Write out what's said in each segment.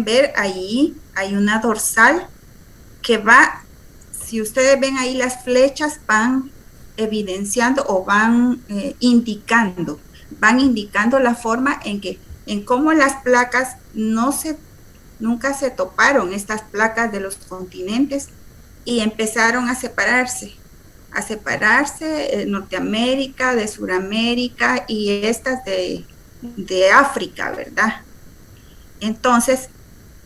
ver ahí, hay una dorsal que va, si ustedes ven ahí las flechas van evidenciando o van indicando la forma en cómo las placas nunca se toparon, estas placas de los continentes, y empezaron a separarse Norteamérica, de Suramérica y estas de África, ¿verdad? Entonces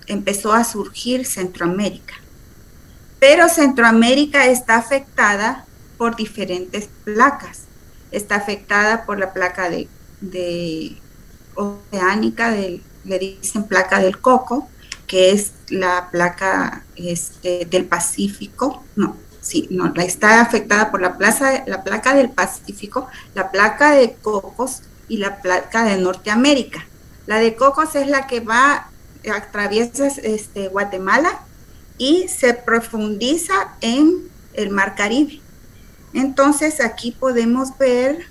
empezó a surgir Centroamérica. Pero Centroamérica está afectada por diferentes placas. Está afectada por la placa de oceánica, le dicen placa del coco, que es la placa del Pacífico. Está afectada por la placa del Pacífico, la placa de cocos y la placa de Norteamérica. La de cocos es la que atraviesa Guatemala y se profundiza en el Mar Caribe. Entonces aquí podemos ver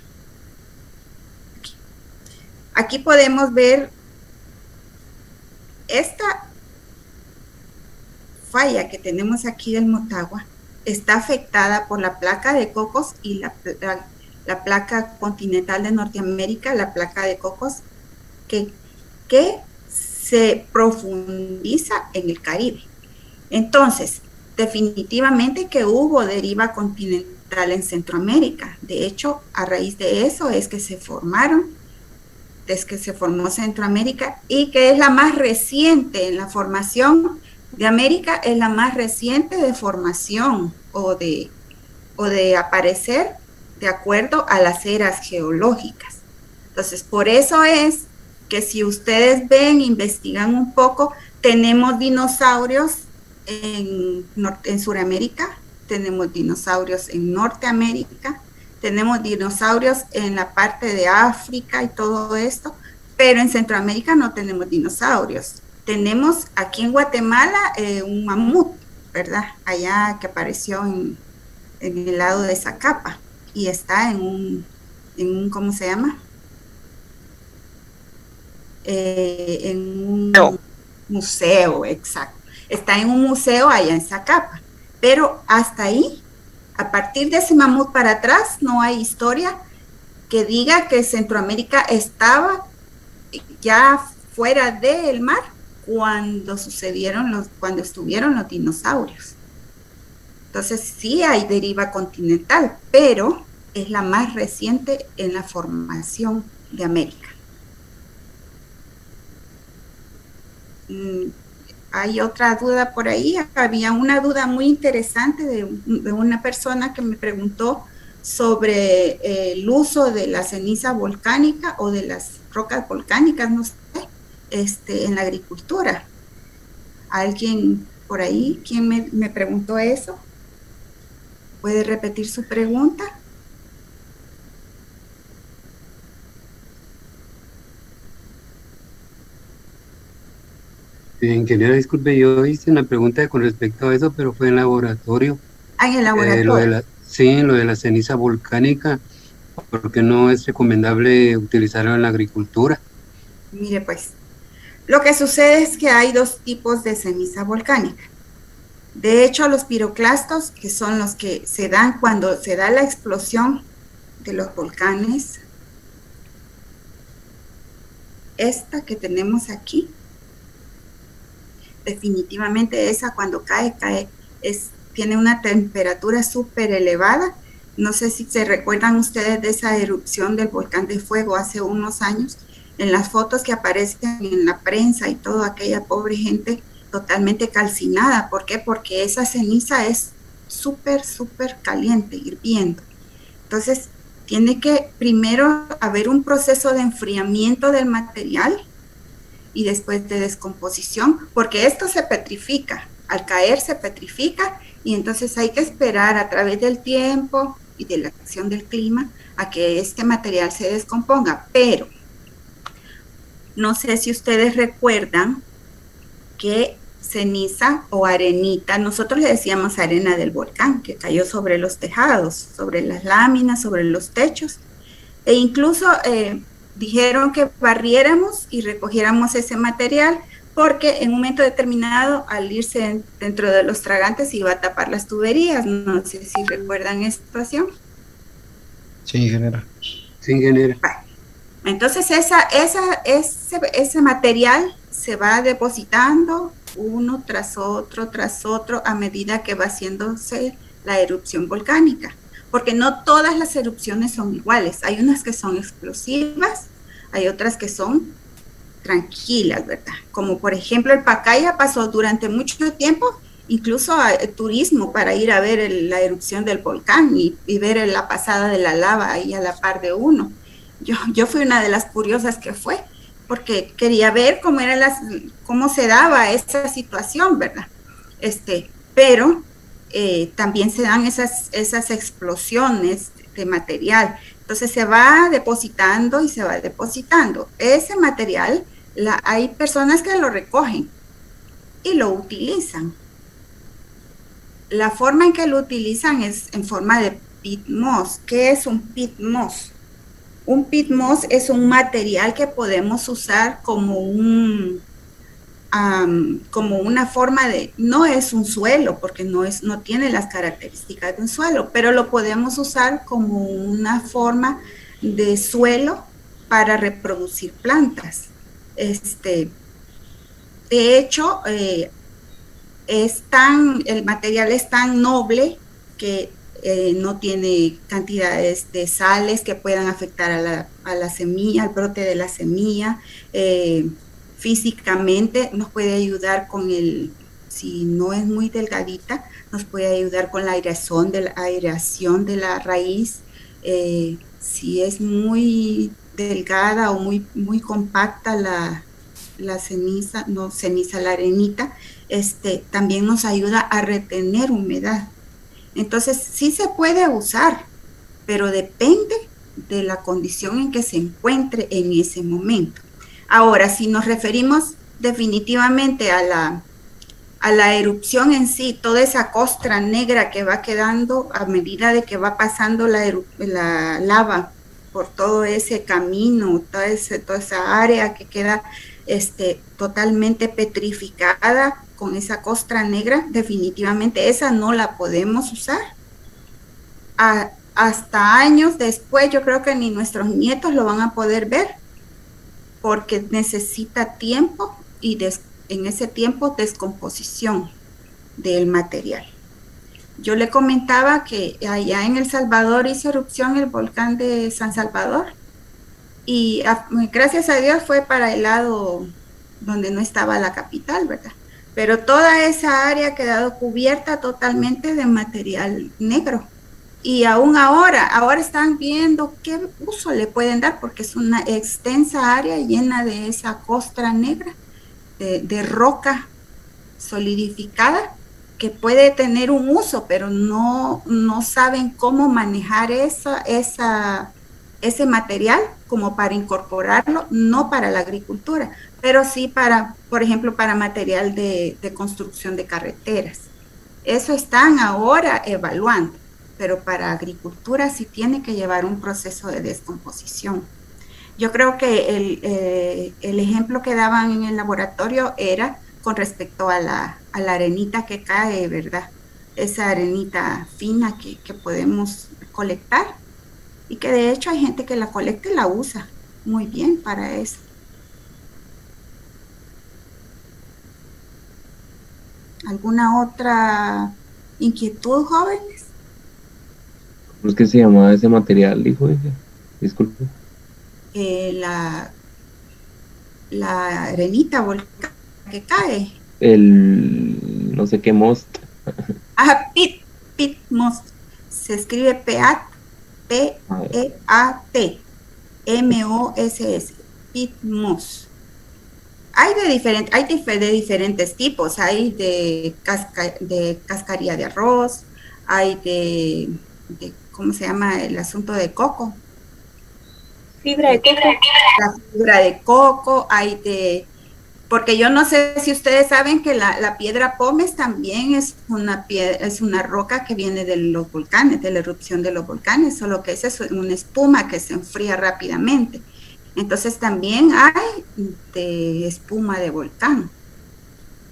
esta falla que tenemos aquí del Motagua está afectada por la placa de cocos y la placa continental de Norteamérica, la placa de cocos que se profundiza en el Caribe. Entonces, definitivamente que hubo deriva continental en Centroamérica. De hecho, a raíz de eso es que se formó Centroamérica, y que es la más reciente en la formación de América, es la más reciente de formación o de aparecer de acuerdo a las eras geológicas. Entonces, por eso es que si ustedes investigan un poco, tenemos dinosaurios en Sudamérica, tenemos dinosaurios en Norteamérica, tenemos dinosaurios en la parte de África y todo esto, pero en Centroamérica no tenemos dinosaurios. Tenemos aquí en Guatemala un mamut, ¿verdad? Allá que apareció en el lado de Zacapa y está en un ¿cómo se llama? En un museo, exacto. Está en un museo allá en Zacapa, pero hasta ahí, a partir de ese mamut para atrás, no hay historia que diga que Centroamérica estaba ya fuera del mar cuando estuvieron los dinosaurios. Entonces sí hay deriva continental, pero es la más reciente en la formación de América. Hay otra duda por ahí. Había una duda muy interesante de una persona que me preguntó sobre el uso de la ceniza volcánica o de las rocas volcánicas, no sé, en la agricultura. ¿Alguien por ahí quien me preguntó eso? ¿Puede repetir su pregunta? Ingeniera, disculpe, yo hice una pregunta con respecto a eso, pero fue en laboratorio. En el laboratorio. Lo de la ceniza volcánica, porque no es recomendable utilizarlo en la agricultura. Mire, pues, lo que sucede es que hay dos tipos de ceniza volcánica. De hecho, los piroclastos, que son los que se dan cuando se da la explosión de los volcanes, esta que tenemos aquí, definitivamente esa cuando cae, tiene una temperatura súper elevada. No sé si se recuerdan ustedes de esa erupción del volcán de fuego hace unos años, en las fotos que aparecen en la prensa y toda aquella pobre gente totalmente calcinada. ¿Por qué? Porque esa ceniza es súper caliente, hirviendo. Entonces, tiene que primero haber un proceso de enfriamiento del material y después de descomposición, porque esto se petrifica, al caer se petrifica, y entonces hay que esperar a través del tiempo y de la acción del clima a que este material se descomponga. Pero no sé si ustedes recuerdan que ceniza o arenita, nosotros le decíamos arena del volcán, que cayó sobre los tejados, sobre las láminas, sobre los techos, e incluso dijeron que barriéramos y recogiéramos ese material porque en un momento determinado, al irse dentro de los tragantes, iba a tapar las tuberías. No sé si recuerdan esta situación. Sí, ingeniera. Sí, ingeniera. Entonces ese material se va depositando uno tras otro a medida que va haciéndose la erupción volcánica, porque no todas las erupciones son iguales. Hay unas que son explosivas, hay otras que son tranquilas, ¿verdad? Como por ejemplo el Pacaya pasó durante mucho tiempo incluso a turismo para ir a ver la erupción del volcán y ver la pasada de la lava ahí a la par de uno. Yo fui una de las curiosas que fue, porque quería ver cómo se daba esa situación, ¿verdad? Pero también se dan esas explosiones de material. Entonces se va depositando y se va depositando. Ese material, hay personas que lo recogen y lo utilizan. La forma en que lo utilizan es en forma de pit moss. ¿Qué es un pit moss? Un pit moss es un material que podemos usar como una forma de, no es un suelo, porque no tiene las características de un suelo, pero lo podemos usar como una forma de suelo para reproducir plantas. De hecho, el material es tan noble que no tiene cantidades de sales que puedan afectar a la semilla, al brote de la semilla. Físicamente nos puede ayudar si no es muy delgadita, nos puede ayudar con la aireación de la raíz. Si es muy delgada o muy compacta la ceniza, la arenita, también nos ayuda a retener humedad. Entonces, sí se puede usar, pero depende de la condición en que se encuentre en ese momento. Ahora, si nos referimos definitivamente a la erupción en sí, toda esa costra negra que va quedando a medida de que va pasando la lava por todo ese camino, toda esa área que queda totalmente petrificada con esa costra negra, definitivamente esa no la podemos usar. Hasta años después, yo creo que ni nuestros nietos lo van a poder ver, porque necesita tiempo y en ese tiempo descomposición del material. Yo le comentaba que allá en El Salvador hizo erupción el volcán de San Salvador y gracias a Dios fue para el lado donde no estaba la capital, ¿verdad? Pero toda esa área ha quedado cubierta totalmente de material negro. Y aún ahora están viendo qué uso le pueden dar, porque es una extensa área llena de esa costra negra, de roca solidificada, que puede tener un uso, pero no saben cómo manejar ese material como para incorporarlo, no para la agricultura, pero sí para, por ejemplo, para material de construcción de carreteras. Eso están ahora evaluando, pero para agricultura sí tiene que llevar un proceso de descomposición. Yo creo que el ejemplo que daban en el laboratorio era con respecto a la arenita que cae, ¿verdad? Esa arenita fina que podemos colectar y que de hecho hay gente que la colecta y la usa muy bien para eso. ¿Alguna otra inquietud, jóvenes? ¿Cómo es que se llamaba ese material, dijo ella? Disculpe. La arenita volcánica que cae. El no sé qué most. Pit moss. Se escribe P-E-A-T, M-O-S-S, pit moss. Hay de diferentes tipos. Hay de cascarilla de arroz, hay de ¿cómo se llama el asunto de coco? Fibra de coco. La fibra de coco, porque yo no sé si ustedes saben que la piedra pómez también es una roca que viene de los volcanes, de la erupción de los volcanes, solo que es una espuma que se enfría rápidamente. Entonces también hay de espuma de volcán.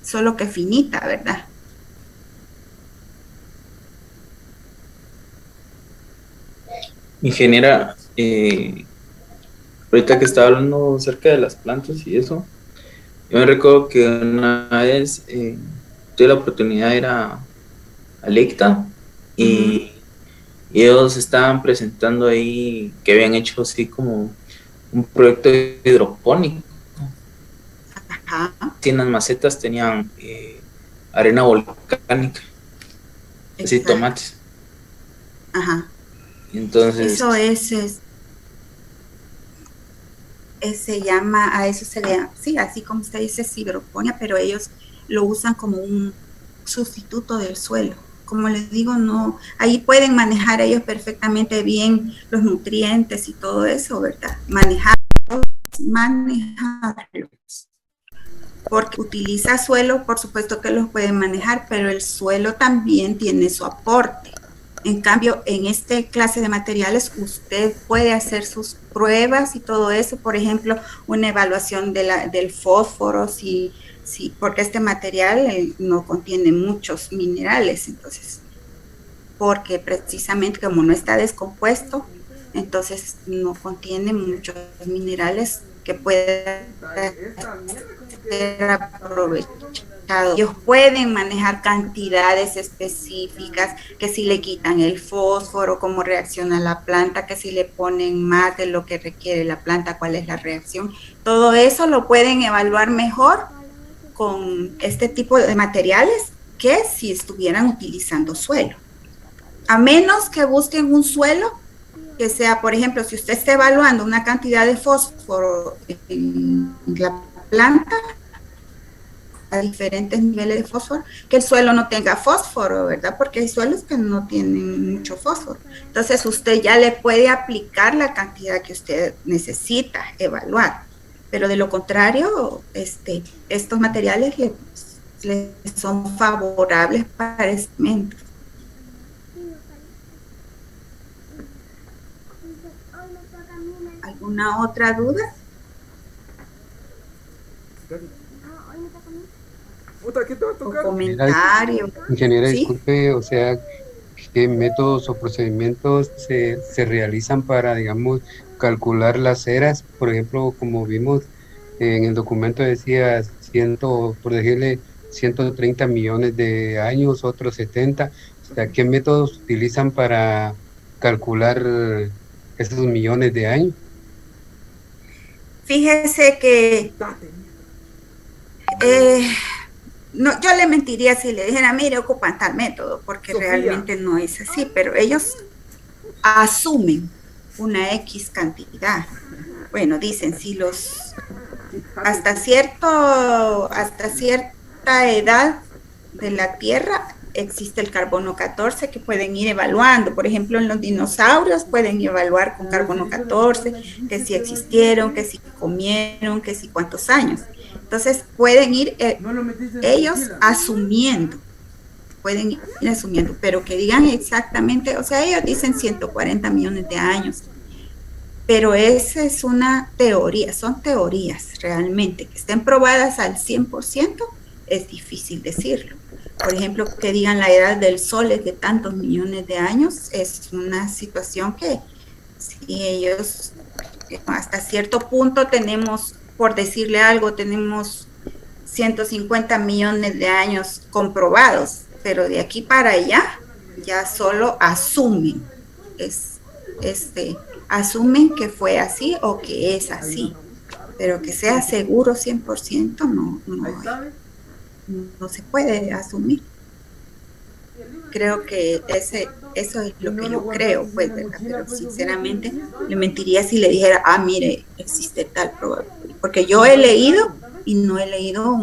solo que finita, ¿verdad? Ingeniera, ahorita que estaba hablando acerca de las plantas y eso, yo me recuerdo que una vez tuve la oportunidad de ir a Licta y ellos estaban presentando ahí que habían hecho así como un proyecto hidropónico. Ajá. Y en las macetas tenían arena volcánica, así Exacto. tomates. Ajá. Entonces, Eso se llama, a eso se le llama, sí, así como usted dice, hidroponía, pero ellos lo usan como un sustituto del suelo. Como les digo, no, ahí pueden manejar ellos perfectamente bien los nutrientes y todo eso, ¿verdad? Manejarlos. Porque utiliza suelo, por supuesto que los pueden manejar, pero el suelo también tiene su aporte. En cambio, en este clase de materiales, usted puede hacer sus pruebas y todo eso, por ejemplo, una evaluación del fósforo, porque este material no contiene muchos minerales, entonces, porque precisamente como no está descompuesto, entonces no contiene muchos minerales que puedan ser aprovechados. Ellos pueden manejar cantidades específicas, que si le quitan el fósforo, cómo reacciona la planta, que si le ponen más de lo que requiere la planta, cuál es la reacción. Todo eso lo pueden evaluar mejor con este tipo de materiales que si estuvieran utilizando suelo. A menos que busquen un suelo que sea, por ejemplo, si usted está evaluando una cantidad de fósforo en la planta, a diferentes niveles de fósforo, que el suelo no tenga fósforo, ¿verdad? Porque hay suelos que no tienen mucho fósforo. Entonces usted ya le puede aplicar la cantidad que usted necesita evaluar. Pero de lo contrario, estos materiales le son favorables para experimentos. ¿Alguna otra duda? ¿O comentario? Ingeniera, ¿Sí? disculpe, o sea, ¿qué métodos o procedimientos se realizan para, digamos, calcular las eras? Por ejemplo, como vimos en el documento decía por decirle, 130 millones de años, otros 70. O sea, ¿qué métodos utilizan para calcular esos millones de años? Fíjese que no, yo le mentiría si le dijera, mire, ocupan tal método, porque realmente no es así, pero ellos asumen una X cantidad. Bueno, dicen, si hasta cierta edad de la Tierra existe el carbono 14 que pueden ir evaluando. Por ejemplo, en los dinosaurios pueden evaluar con carbono 14, que si existieron, que si comieron, que si cuántos años. Entonces pueden ir ellos asumiendo, pero que digan exactamente, o sea, ellos dicen 140 millones de años, pero esa es una teoría, son teorías realmente, que estén probadas al 100%, es difícil decirlo. Por ejemplo, que digan la edad del Sol es de tantos millones de años, es una situación que si ellos hasta cierto punto tenemos, por decirle algo, tenemos 150 millones de años comprobados, pero de aquí para allá ya solo asumen, asumen que fue así o que es así, pero que sea seguro 100% no se puede asumir. Creo que eso es lo que yo creo, pues, ¿verdad? Pero sinceramente le mentiría si le dijera, mire, existe tal probabilidad, porque yo he leído y no he leído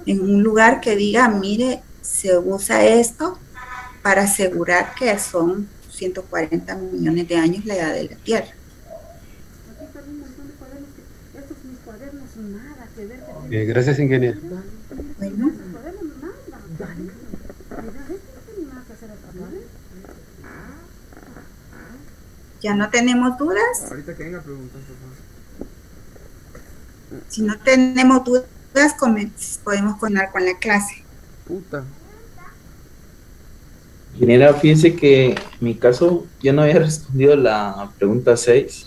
en un lugar que diga, mire, se usa esto para asegurar que son 140 millones de años la edad de la Tierra. Gracias, ingeniero. Bueno. ¿Ya no tenemos dudas? Ahorita que venga preguntas, por favor. Si no tenemos dudas, podemos continuar con la clase. Puta. Ingeniera, fíjese que en mi caso yo no había respondido la pregunta 6.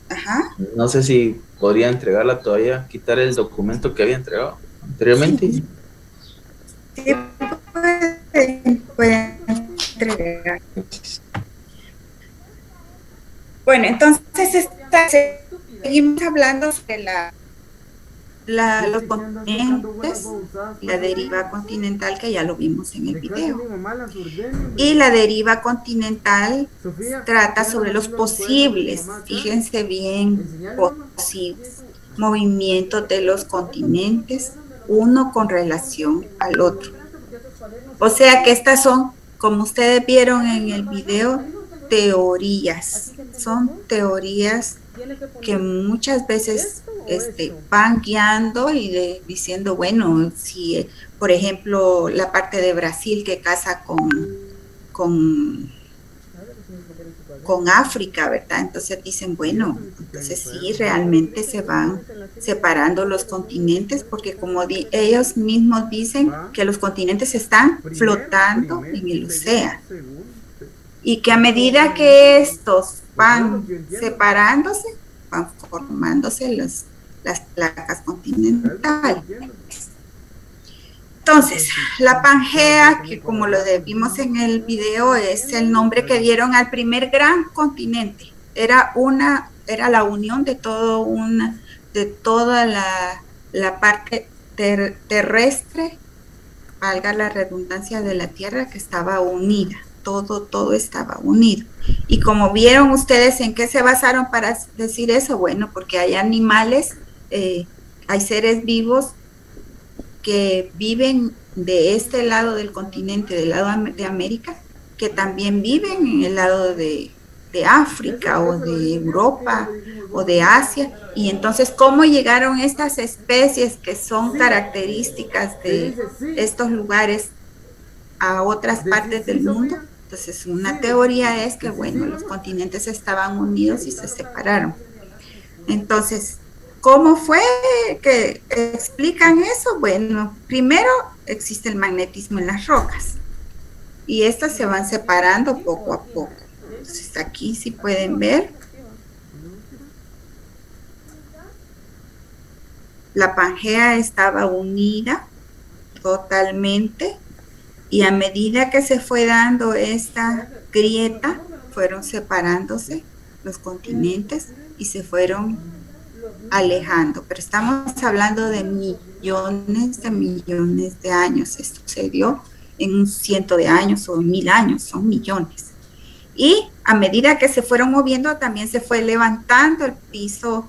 Ajá. No sé si podría entregarla todavía, quitar el documento que había entregado anteriormente. Sí, pueden entregar. Bueno, entonces seguimos hablando sobre los continentes, la deriva continental, que ya lo vimos en el video. Y la deriva continental trata sobre los posibles, fíjense bien, posibles movimientos de los continentes, uno con relación al otro. O sea que estas son, como ustedes vieron en el video, teorías. Son teorías que muchas veces van guiando y diciendo, bueno, si por ejemplo la parte de Brasil que casa con África, ¿verdad? Entonces dicen, bueno, entonces sí, realmente se van separando los continentes, porque como ellos mismos dicen que los continentes están flotando en el océano, y que a medida que estos van separándose, van formándose las placas continentales. Entonces, la Pangea, que como lo vimos en el video, es el nombre que dieron al primer gran continente. Era la unión de toda la parte terrestre, valga la redundancia, de la Tierra, que estaba unida. Todo estaba unido. Y como vieron ustedes, ¿en qué se basaron para decir eso? Bueno, porque hay animales, hay seres vivos que viven de este lado del continente, del lado de América, que también viven en el lado de África o de Europa o de Asia. Y entonces, ¿cómo llegaron estas especies que son características de estos lugares a otras partes del mundo? Entonces, una teoría es que, bueno, los continentes estaban unidos y se separaron. Entonces, ¿cómo fue que explican eso? Bueno, primero existe el magnetismo en las rocas y estas se van separando poco a poco. Entonces, aquí sí pueden ver. La Pangea estaba unida totalmente, y a medida que se fue dando esta grieta, fueron separándose los continentes y se fueron alejando. Pero estamos hablando de millones de años. Esto se dio en un 100 de años o 1000 años, son millones. Y a medida que se fueron moviendo, también se fue levantando el piso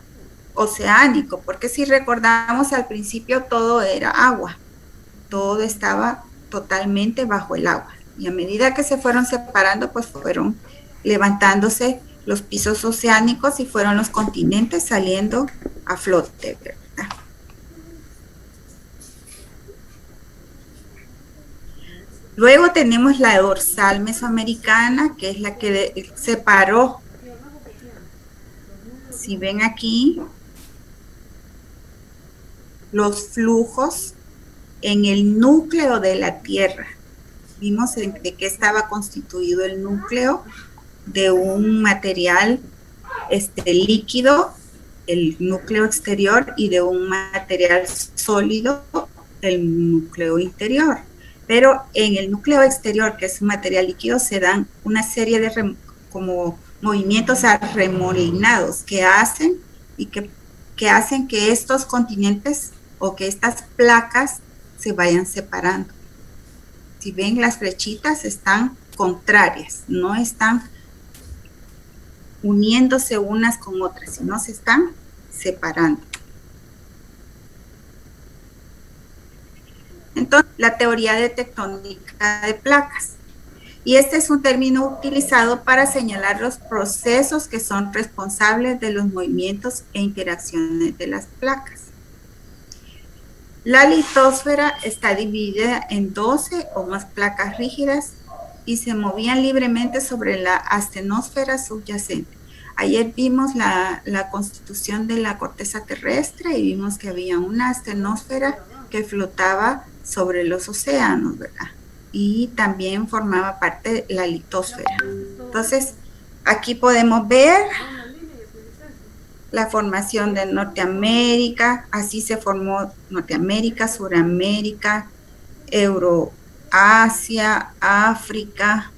oceánico, porque si recordamos, al principio todo era agua, todo estaba totalmente bajo el agua, y a medida que se fueron separando, pues fueron levantándose los pisos oceánicos y fueron los continentes saliendo a flote, ¿verdad? Luego tenemos la dorsal mesoamericana, que es la que separó. Si ven aquí, los flujos en el núcleo de la Tierra. Vimos de qué estaba constituido el núcleo, de un material líquido, el núcleo exterior, y de un material sólido, el núcleo interior. Pero en el núcleo exterior, que es un material líquido, se dan una serie de como movimientos arremolinados que hacen que estos continentes o que estas placas se vayan separando. Si ven, las flechitas están contrarias, no están uniéndose unas con otras, sino se están separando. Entonces, la teoría de tectónica de placas. Y este es un término utilizado para señalar los procesos que son responsables de los movimientos e interacciones de las placas. La litosfera está dividida en 12 o más placas rígidas y se movían libremente sobre la astenosfera subyacente. Ayer vimos la constitución de la corteza terrestre y vimos que había una astenosfera que flotaba sobre los océanos, ¿verdad? Y también formaba parte de la litosfera. Entonces, aquí podemos ver la formación de Norteamérica, así se formó Norteamérica, Suramérica, Euroasia, África,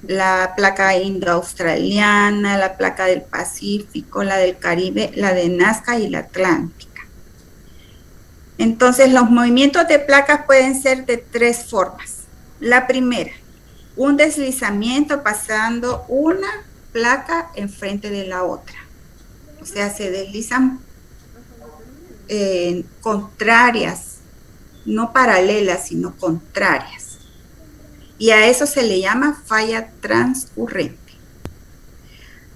la placa indo-australiana, la placa del Pacífico, la del Caribe, la de Nazca y la Atlántica. Entonces, los movimientos de placas pueden ser de tres formas. La primera, un deslizamiento pasando una placa enfrente de la otra. O sea, se deslizan contrarias, no paralelas, sino contrarias. Y a eso se le llama falla transcurrente.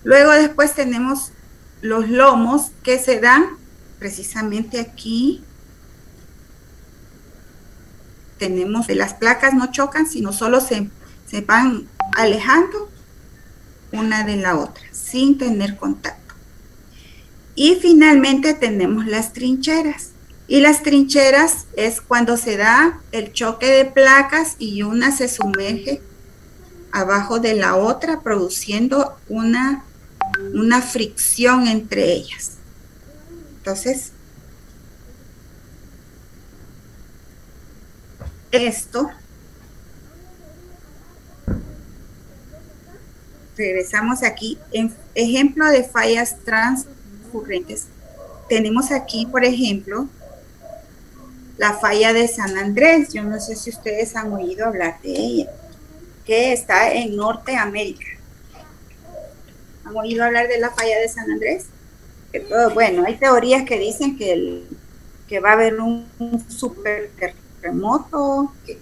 Luego después tenemos los lomos que se dan precisamente aquí. Tenemos que las placas no chocan, sino solo se van alejando una de la otra, sin tener contacto. Y finalmente tenemos las trincheras. Y las trincheras es cuando se da el choque de placas y una se sumerge abajo de la otra, produciendo una fricción entre ellas. Entonces, esto, regresamos aquí, en ejemplo de fallas transcurrentes. Tenemos aquí, por ejemplo, la falla de San Andrés. Yo no sé si ustedes han oído hablar de ella, que está en Norteamérica. ¿Han oído hablar de la falla de San Andrés? Bueno, hay teorías que dicen que va a haber un super terremoto, que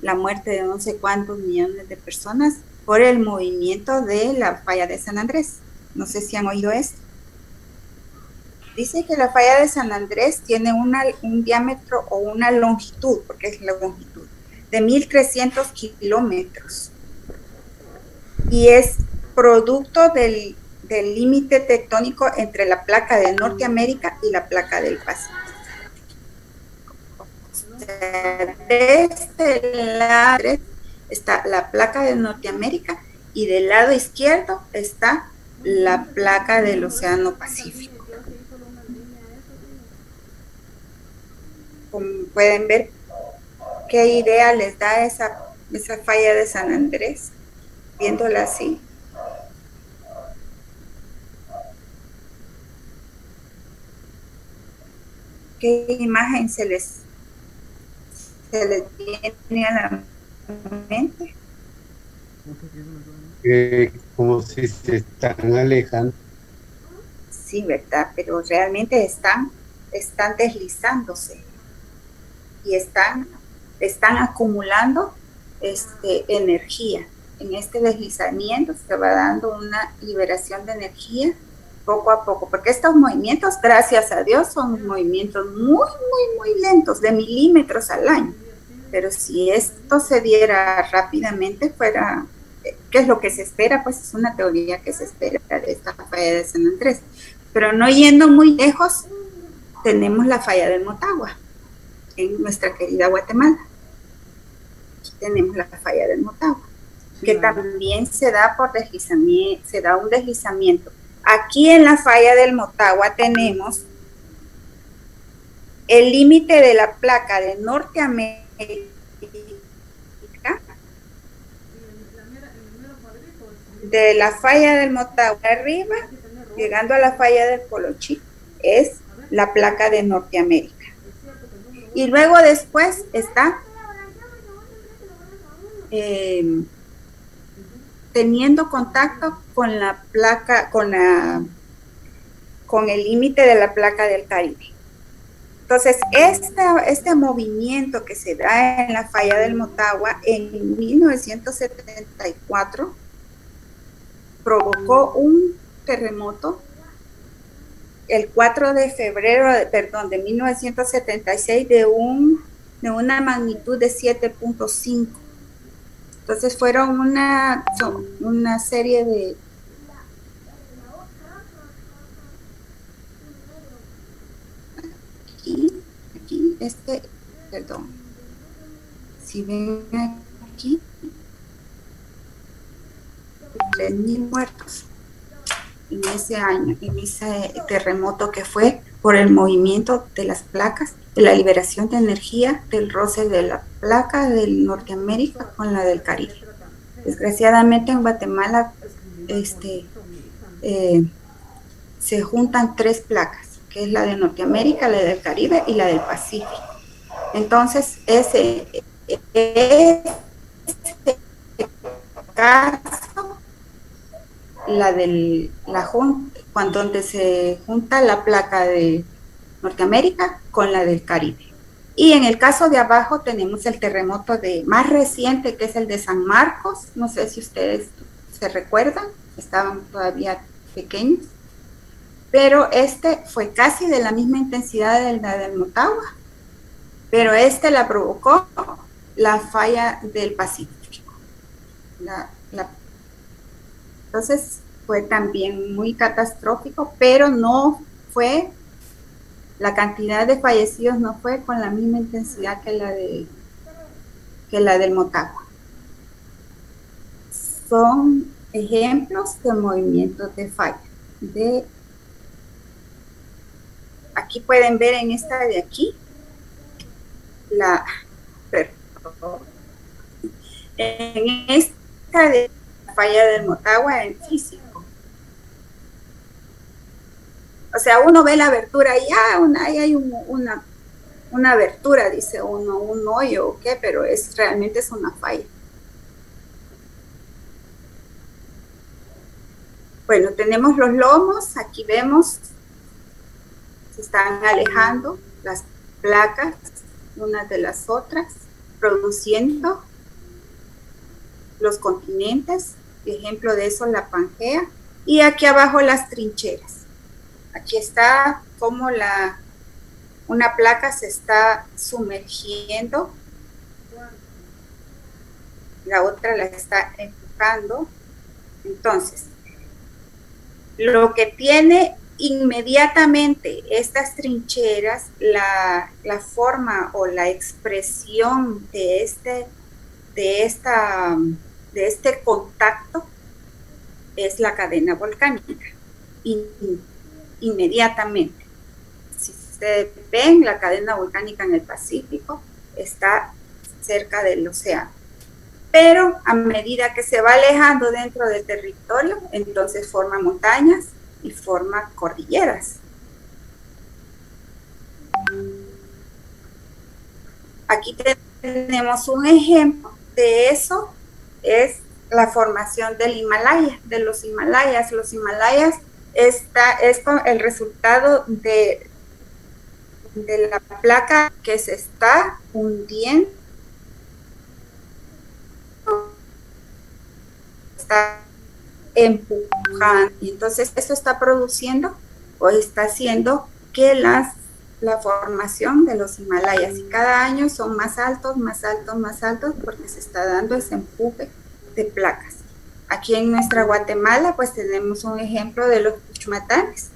la muerte de no sé cuántos millones de personas por el movimiento de la falla de San Andrés. No sé si han oído esto. Dice que la falla de San Andrés tiene un diámetro o una longitud, porque es la longitud, de 1.300 kilómetros. Y es producto del límite tectónico entre la placa de Norteamérica y la placa del Pacífico. De este lado está la placa de Norteamérica y del lado izquierdo está la placa del Océano Pacífico. Como pueden ver, qué idea les da esa falla de San Andrés, viéndola así. ¿Qué imagen se les viene a la mente? Como si se están alejando. Sí, ¿verdad? Pero realmente están deslizándose y están acumulando energía. En este deslizamiento se va dando una liberación de energía poco a poco, porque estos movimientos, gracias a Dios, son movimientos muy lentos, de milímetros al año. Pero si esto se diera rápidamente, fuera, ¿qué es lo que se espera? Pues es una teoría que se espera de esta falla de San Andrés. Pero no yendo muy lejos, tenemos la falla del Motagua, en nuestra querida Guatemala. Aquí tenemos la falla del Motagua, que también se da por deslizamiento, se da un deslizamiento. Aquí en la falla del Motagua tenemos el límite de la placa de Norteamérica de la falla del Motagua arriba, llegando a la falla del Polo Chico, es la placa de Norteamérica. Y luego después está teniendo contacto con la placa, con el límite de la placa del Caribe. Entonces, este movimiento que se da en la falla del Motagua en 1974 provocó un terremoto el 4 de febrero, de 1976 de una magnitud de 7.5. Entonces fueron una serie perdón, si ven aquí, 3.000 muertos en ese año, en ese terremoto que fue por el movimiento de las placas, de la liberación de energía, del roce de la placa del Norteamérica con la del Caribe. Desgraciadamente en Guatemala se juntan 3 placas, que es la de Norteamérica, la del Caribe y la del Pacífico. Entonces, ese caso, donde se junta la placa de Norteamérica con la del Caribe. Y en el caso de abajo tenemos el terremoto más reciente, que es el de San Marcos. No sé si ustedes se recuerdan, estaban todavía pequeños, pero fue casi de la misma intensidad de la del Motagua, pero la provocó la falla del Pacífico. Entonces fue también muy catastrófico, pero no fue, la cantidad de fallecidos no fue con la misma intensidad que la del Motagua. Son ejemplos de movimientos de falla. Aquí pueden ver en esta de aquí, en esta de la falla del Motagua en físico. O sea, uno ve la abertura y ahí hay una abertura, dice uno, un hoyo o qué, pero realmente es una falla. Bueno, tenemos los lomos, aquí vemos, se están alejando las placas unas de las otras, produciendo los continentes, ejemplo de eso la Pangea, y aquí abajo las trincheras. Aquí está como una placa se está sumergiendo, la otra la está empujando. Entonces, lo que tiene inmediatamente estas trincheras, la forma o la expresión de este contacto es la cadena volcánica. Inmediatamente. Si ustedes ven, la cadena volcánica en el Pacífico está cerca del océano. Pero a medida que se va alejando dentro del territorio, entonces forma montañas y forma cordilleras. Aquí tenemos un ejemplo de eso, es la formación del Himalaya, de los Himalayas. Los Himalayas es el resultado de la placa que se está hundiendo, está empujando, y entonces eso está produciendo o está haciendo que la formación de los Himalayas, y cada año son más altos, más altos, más altos, porque se está dando ese empuje de placas. Aquí en nuestra Guatemala, pues tenemos un ejemplo de los Cuchumatanes.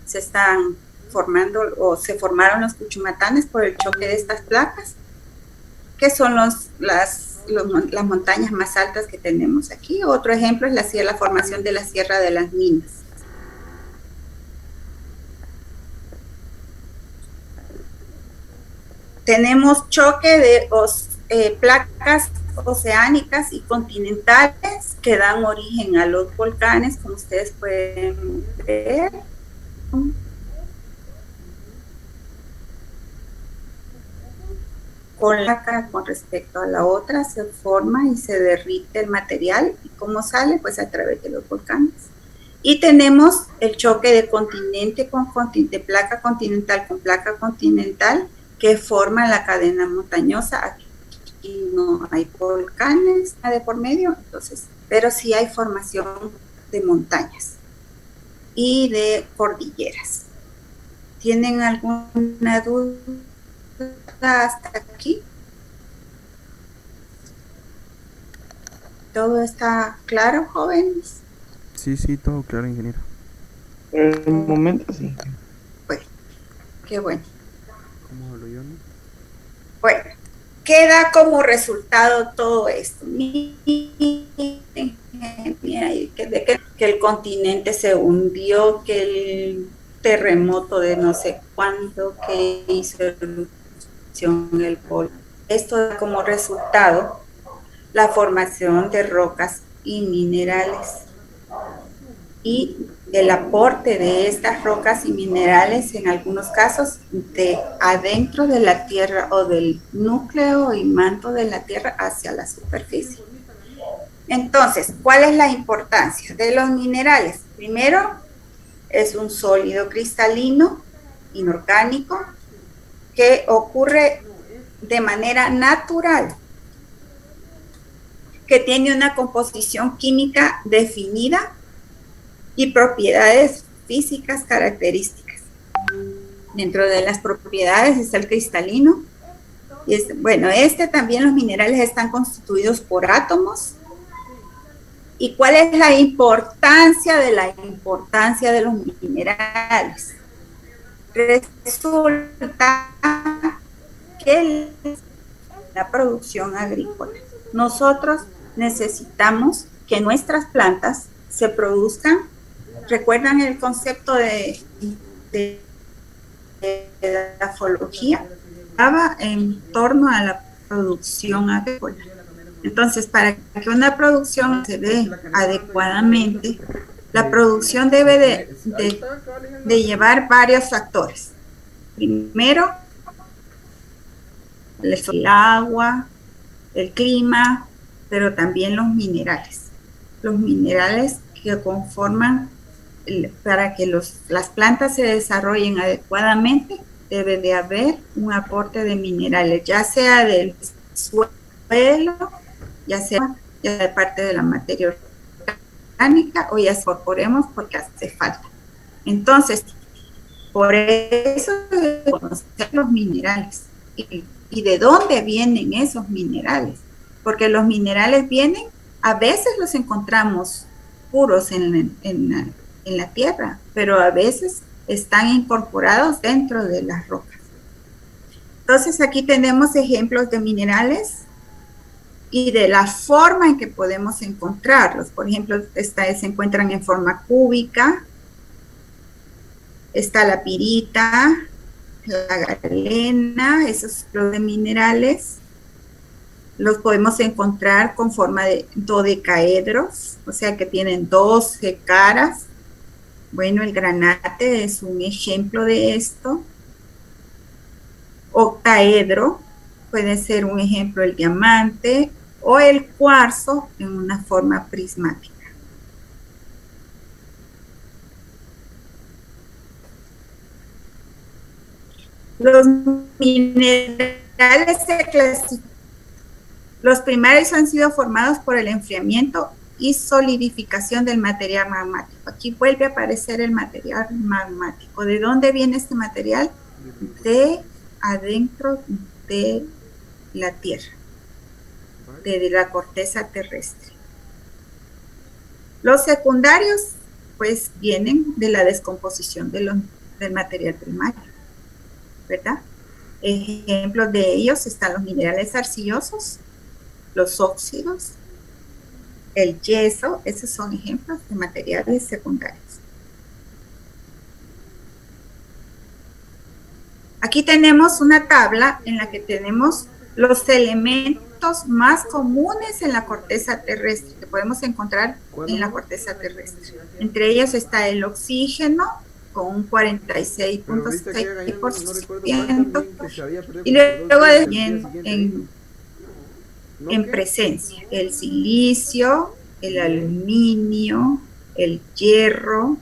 Se están formando o se formaron los Cuchumatanes por el choque de estas placas, que son las montañas más altas que tenemos aquí. Otro ejemplo es la formación de la Sierra de las Minas. Tenemos choque de placas oceánicas y continentales que dan origen a los volcanes, como ustedes pueden ver. Con respecto a la otra se forma y se derrite el material, y cómo sale, pues a través de los volcanes. Y tenemos el choque de de placa continental con placa continental, que forma la cadena montañosa. Aquí no hay volcanes de por medio, entonces, pero sí hay formación de montañas y de cordilleras. ¿Tienen alguna duda hasta aquí? ¿Todo está claro, jóvenes? Sí, todo claro, ingeniero. En el momento sí. Pues, qué bueno. ¿Cómo hablo yo, no? ¿Qué da como resultado todo esto? Que el continente se hundió, que el terremoto de no sé cuándo, que hizo erupción el polo. Esto da como resultado la formación de rocas y minerales. Y el aporte de estas rocas y minerales, en algunos casos, de adentro de la Tierra o del núcleo y manto de la Tierra hacia la superficie. Entonces, ¿cuál es la importancia de los minerales? Primero, es un sólido cristalino, inorgánico, que ocurre de manera natural, que tiene una composición química definida y propiedades físicas características. Dentro de las propiedades está el cristalino. Y bueno, también los minerales están constituidos por átomos. ¿Y cuál es la importancia de los minerales? Resulta que la producción agrícola, nosotros necesitamos que nuestras plantas se produzcan. ¿Recuerdan el concepto de grafología? Estaba en torno a la producción agrícola. Entonces, para que una producción se dé adecuadamente, la producción debe de llevar varios factores. Primero, el agua, el clima, pero también los minerales. Los minerales que conforman, para que las plantas se desarrollen adecuadamente, debe de haber un aporte de minerales, ya sea del suelo, ya sea de parte de la materia orgánica, o ya se incorporemos porque hace falta. Entonces, por eso debemos conocer los minerales y de dónde vienen esos minerales, porque los minerales vienen, a veces los encontramos puros en la tierra, pero a veces están incorporados dentro de las rocas. Entonces aquí tenemos ejemplos de minerales y de la forma en que podemos encontrarlos. Por ejemplo, se encuentran en forma cúbica, está la pirita, la galena, esos tipos de minerales. Los podemos encontrar con forma de dodecaedros, o sea que tienen 12 caras. Bueno, el granate es un ejemplo de esto. Octaedro, puede ser un ejemplo el diamante o el cuarzo en una forma prismática. Los minerales se clasifican. Los primarios han sido formados por el enfriamiento y solidificación del material magmático. Aquí vuelve a aparecer el material magmático. ¿De dónde viene este material? De adentro de la Tierra, de la corteza terrestre. Los secundarios, pues, vienen de la descomposición del material primario, ¿verdad? Ejemplos de ellos están los minerales arcillosos, los óxidos, el yeso. Esos son ejemplos de materiales secundarios. Aquí tenemos una tabla en la que tenemos los elementos más comunes en la corteza terrestre que podemos encontrar en la corteza terrestre. Entre ellos está el oxígeno con un 46.6%, y luego en presencia el silicio, el aluminio, el hierro,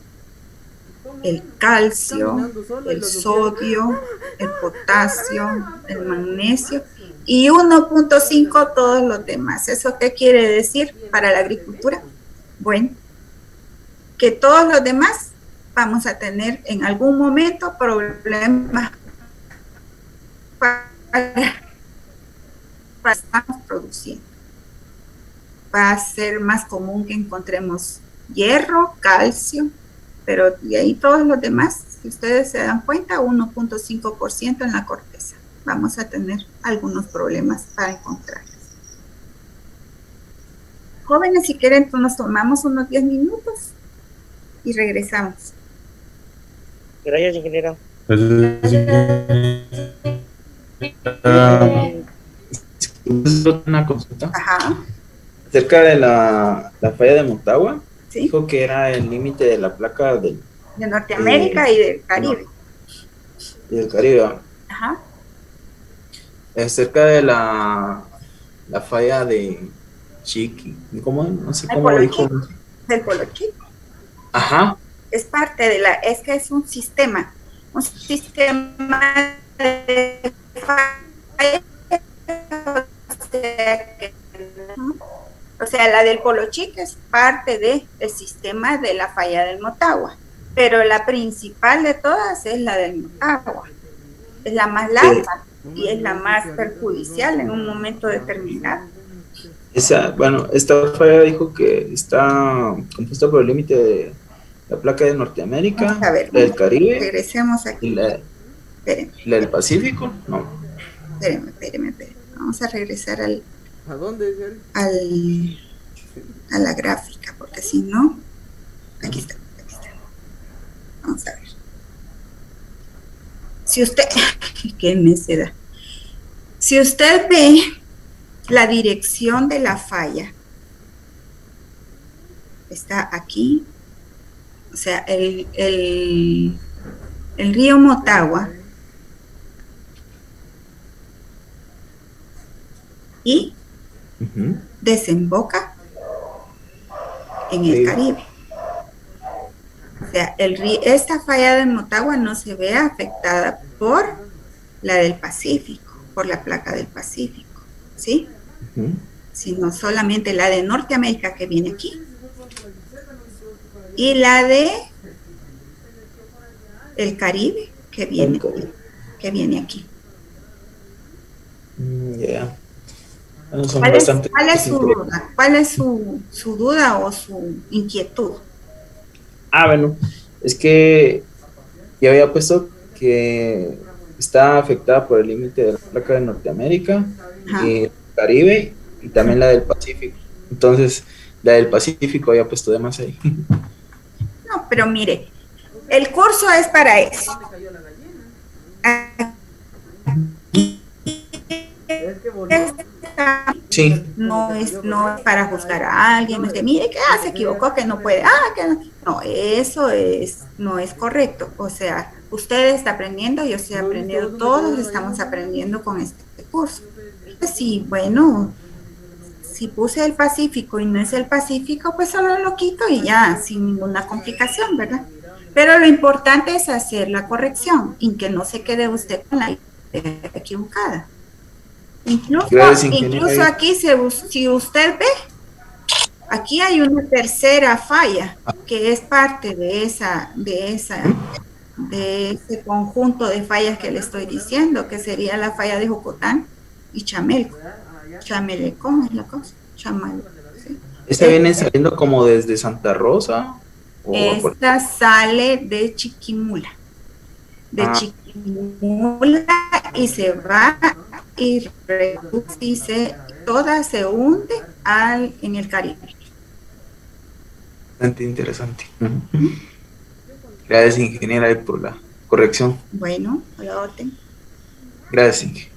el calcio, el sodio, el potasio, el magnesio y 1.5 todos los demás. ¿Eso qué quiere decir para la agricultura? Bueno, que todos los demás vamos a tener en algún momento problemas para estamos produciendo. Va a ser más común que encontremos hierro, calcio, pero de ahí todos los demás, si ustedes se dan cuenta, 1.5% en la corteza. vamos a tener algunos problemas para encontrarlas. Jóvenes, si quieren, nos tomamos unos 10 minutos y regresamos. Gracias, ingeniera. Una consulta. Ajá. Acerca de la falla de Motagua, ¿Sí? dijo que era el límite de la placa de Norteamérica y del Caribe. Y del Caribe. Ajá. Acerca de la falla de Chiqui, ¿cómo? No sé cómo lo dijo. Del Polo Chico. Ajá. Es parte de es que es un sistema de falla. O sea, la del Polo Chico es parte del sistema de la falla del Motagua, pero la principal de todas es la del Motagua. Es la más larga y es la más perjudicial en un momento determinado. Esta falla dijo que está compuesta por el límite de la placa de Norteamérica, a ver, la del Caribe, regresemos aquí. Y la del Pacífico, no. Espéreme. Vamos a regresar ¿A dónde? A la gráfica, porque si no, aquí está. Vamos a ver. Si usted, qué necedad. Si usted ve la dirección de la falla, está aquí, o sea, el río Motagua y desemboca en el Caribe. O sea, esta falla de Motagua no se ve afectada por la del Pacífico, por la placa del Pacífico, ¿sí? Sino solamente la de Norteamérica que viene aquí y la de el Caribe que viene aquí. Yeah. ¿Cuál es su duda? ¿Cuál es su duda o su inquietud? Bueno, es que yo había puesto que está afectada por el límite de la placa de Norteamérica, y el Caribe y también la del Pacífico. Entonces, la del Pacífico había puesto de más ahí. No, pero mire, el curso es para eso. Sí. No es para juzgar a alguien, que mire que se equivocó, que no puede, no, eso no es correcto. O sea, usted está aprendiendo, yo estoy aprendiendo, todos estamos aprendiendo con este curso. Sí, bueno, si puse el Pacífico y no es el Pacífico, pues solo lo quito y ya, sin ninguna complicación, ¿verdad? Pero lo importante es hacer la corrección y que no se quede usted con la idea equivocada. Incluso aquí, si usted ve, aquí hay una tercera falla que es parte de ese conjunto de fallas que le estoy diciendo, que sería la falla de Jocotán y Chamelco. Chamelecón es la cosa. Chamelco, ¿sí? ¿Esta viene saliendo como desde Santa Rosa? Esta sale de Chiquimula. Chiquimula y se va y toda se hunde en el Caribe. Bastante interesante. Gracias, ingeniera, por la corrección. Bueno, a la orden. Gracias, ingeniera.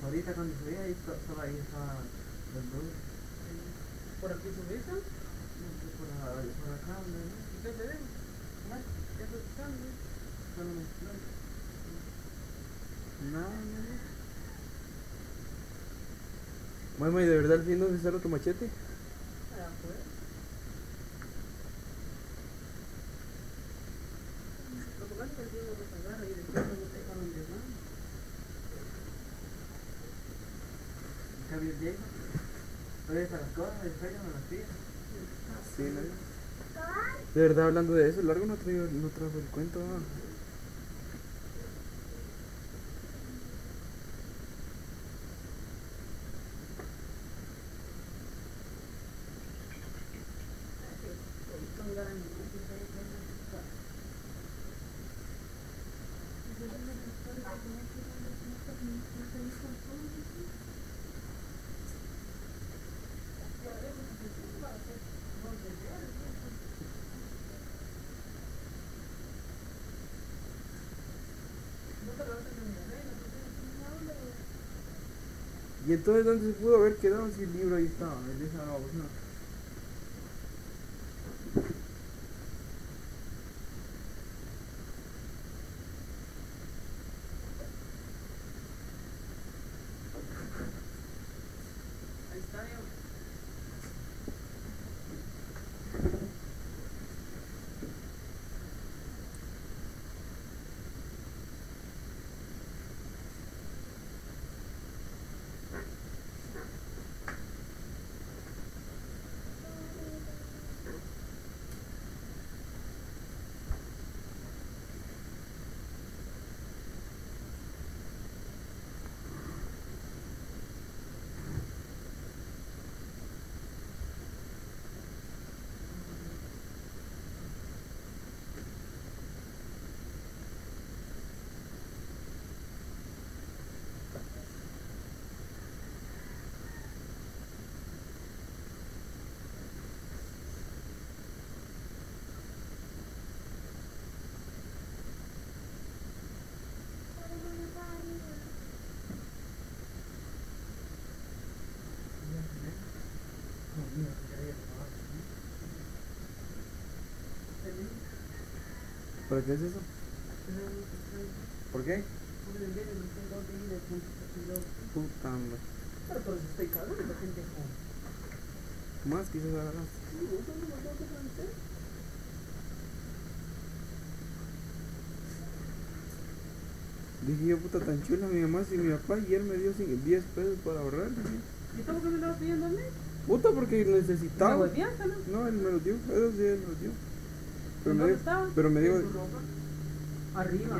Ahorita cuando subí ahí estaba los dos. ¿Por aquí subiste? Por acá, ¿no? ¿Usted se ve? ¿Ya se están? Solo me explota. No. Mamá, ¿y de verdad al fin no se cerró tu machete? Pues. Lo que pasa es que el Diego nos agarra y después no te dejaron de Gabriel Jason. Oye, hasta las cosas, el sueño me las pide. Sí, ¿no? De verdad, hablando de eso, Largo no trajo el cuento. ¿No? Y entonces, ¿dónde se pudo haber quedado si el libro ahí estaba? En esa babosada. Ahí está, ya. ¿Para qué es eso? ¿Por qué? Puta madre. Pero por eso estoy cagando, pendejo. Más quizás agarras. Dije yo, puta, tan chula mi mamá, si mi papá ayer me dio 10 pesos para ahorrar. Dije. ¿Y tú por qué me estabas pidiendo a mí? Puta, porque necesitaba. ¿Me volvías, no? No, él me lo dio, eso sí, él me lo dio. ¿Dónde estaba? Pero me dijo, ¿En tu ropa? Arriba.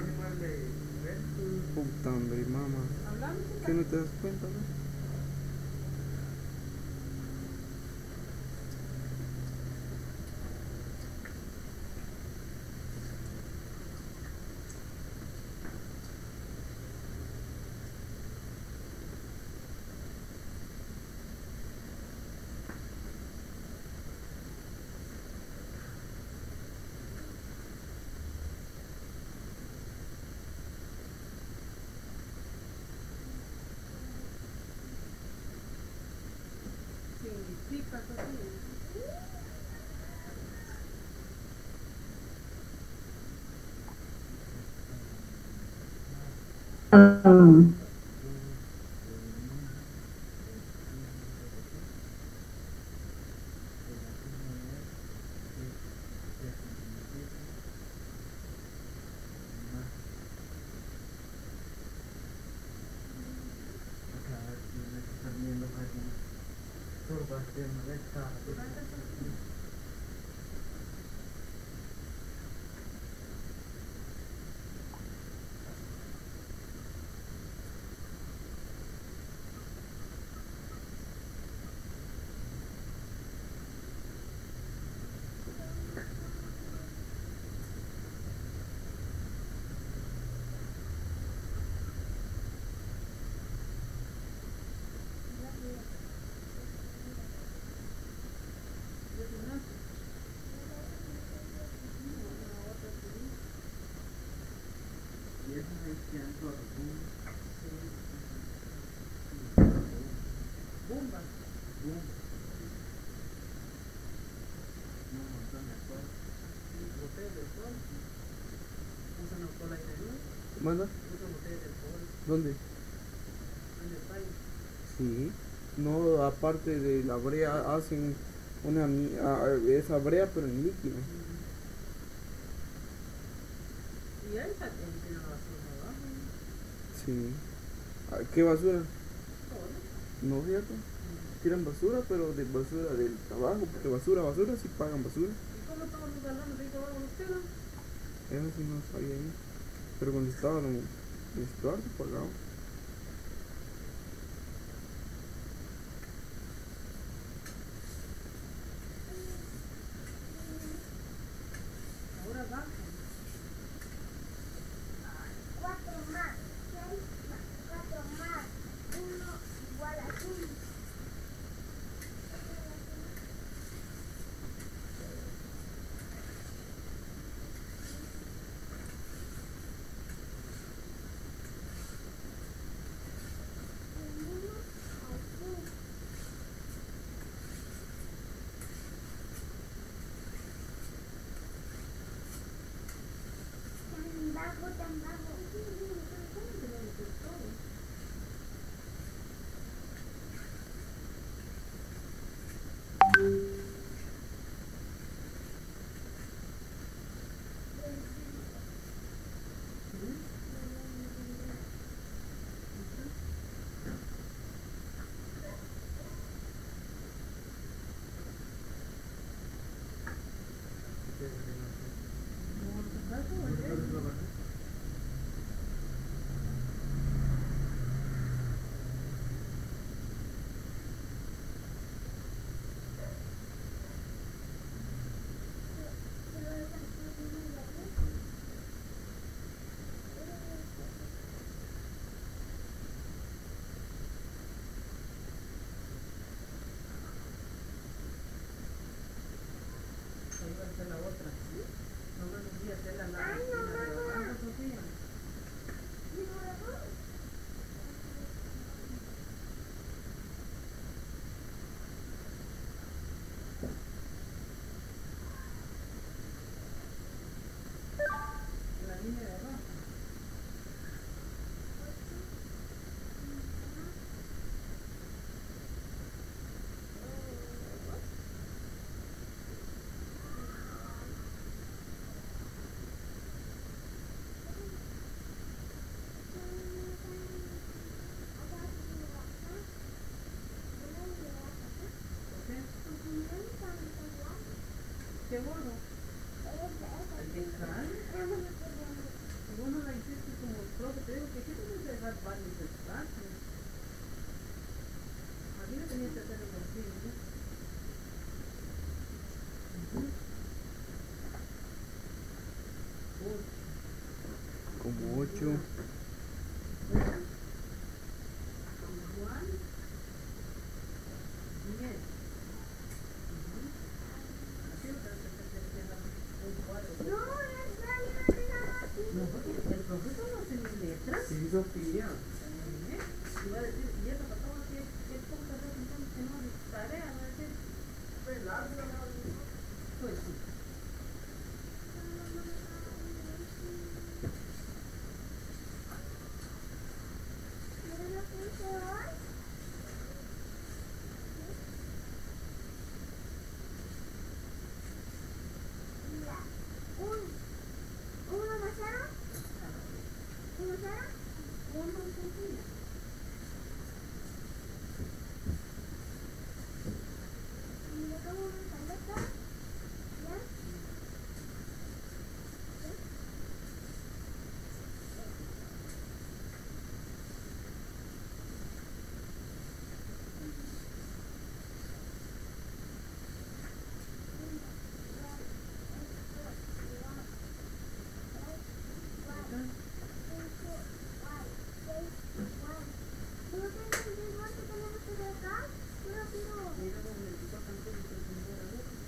puta hombre, mamá, Hablando. ¿qué no te das cuenta, no? Significa que sí. ¿Manda? ¿Dónde? Sí. No, aparte de la brea, hacen esa brea, pero en líquido. Y ahí está tiene la basura abajo. Sí. ¿Qué basura? No, fíjate. Tiran basura, pero de basura del trabajo, porque basura, sí pagan basura. ¿Y cómo todos los galones ahí abajo los tiran? Eso sí no sabía ahí. Pero cuando estaban en Stuart, pagaba. Ahora bajan. Ahí va a ser la otra. No me olvidé hacer la de abajo, Sofía. La línea de abajo. ¿Qué gordo? El de carne. Y vos no la hiciste como el profe, te digo que aquí tienes que dejar varios espacios. Aquí no tenías que hacerlo así, ¿no? Como 8. Igual. 10. Así no tenés que hacer un cuadro. No, porque el profesor no hace ni letras. Sí, Sofía. Y va a decir, y esa pasaba que poca vez entonces que no hace tarea, va a decir, pues sí.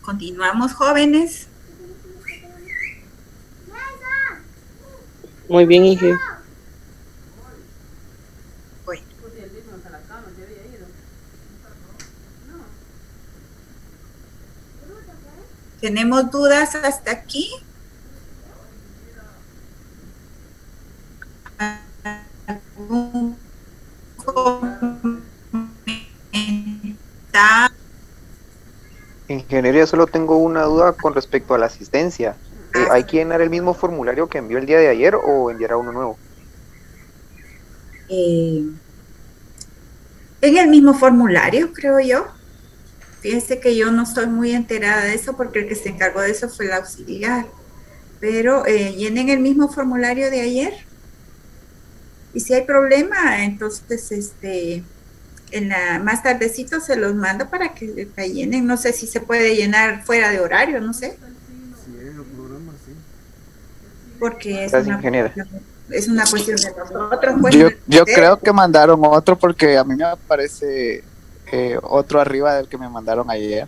Continuamos, jóvenes. Muy bien, Inge. Bueno, Pues si el mismo hasta la cama se había ido. No. ¿tenemos dudas hasta aquí? ¿Algún comentario? Ingeniería, solo tengo una duda con respecto a la asistencia. ¿Hay que llenar el mismo formulario que envió el día de ayer o enviará uno nuevo? En el mismo formulario, creo yo. Fíjense que yo no estoy muy enterada de eso porque el que se encargó de eso fue el auxiliar. Pero llenen el mismo formulario de ayer. Y si hay problema, entonces más tardecito se los mando para que la llenen. No sé si se puede llenar fuera de horario, no sé. Sí, en el programa, sí. Porque Gracias, ingeniera. es una cuestión de nosotros. Pues, Yo creo que mandaron otro porque a mí me aparece otro arriba del que me mandaron ayer.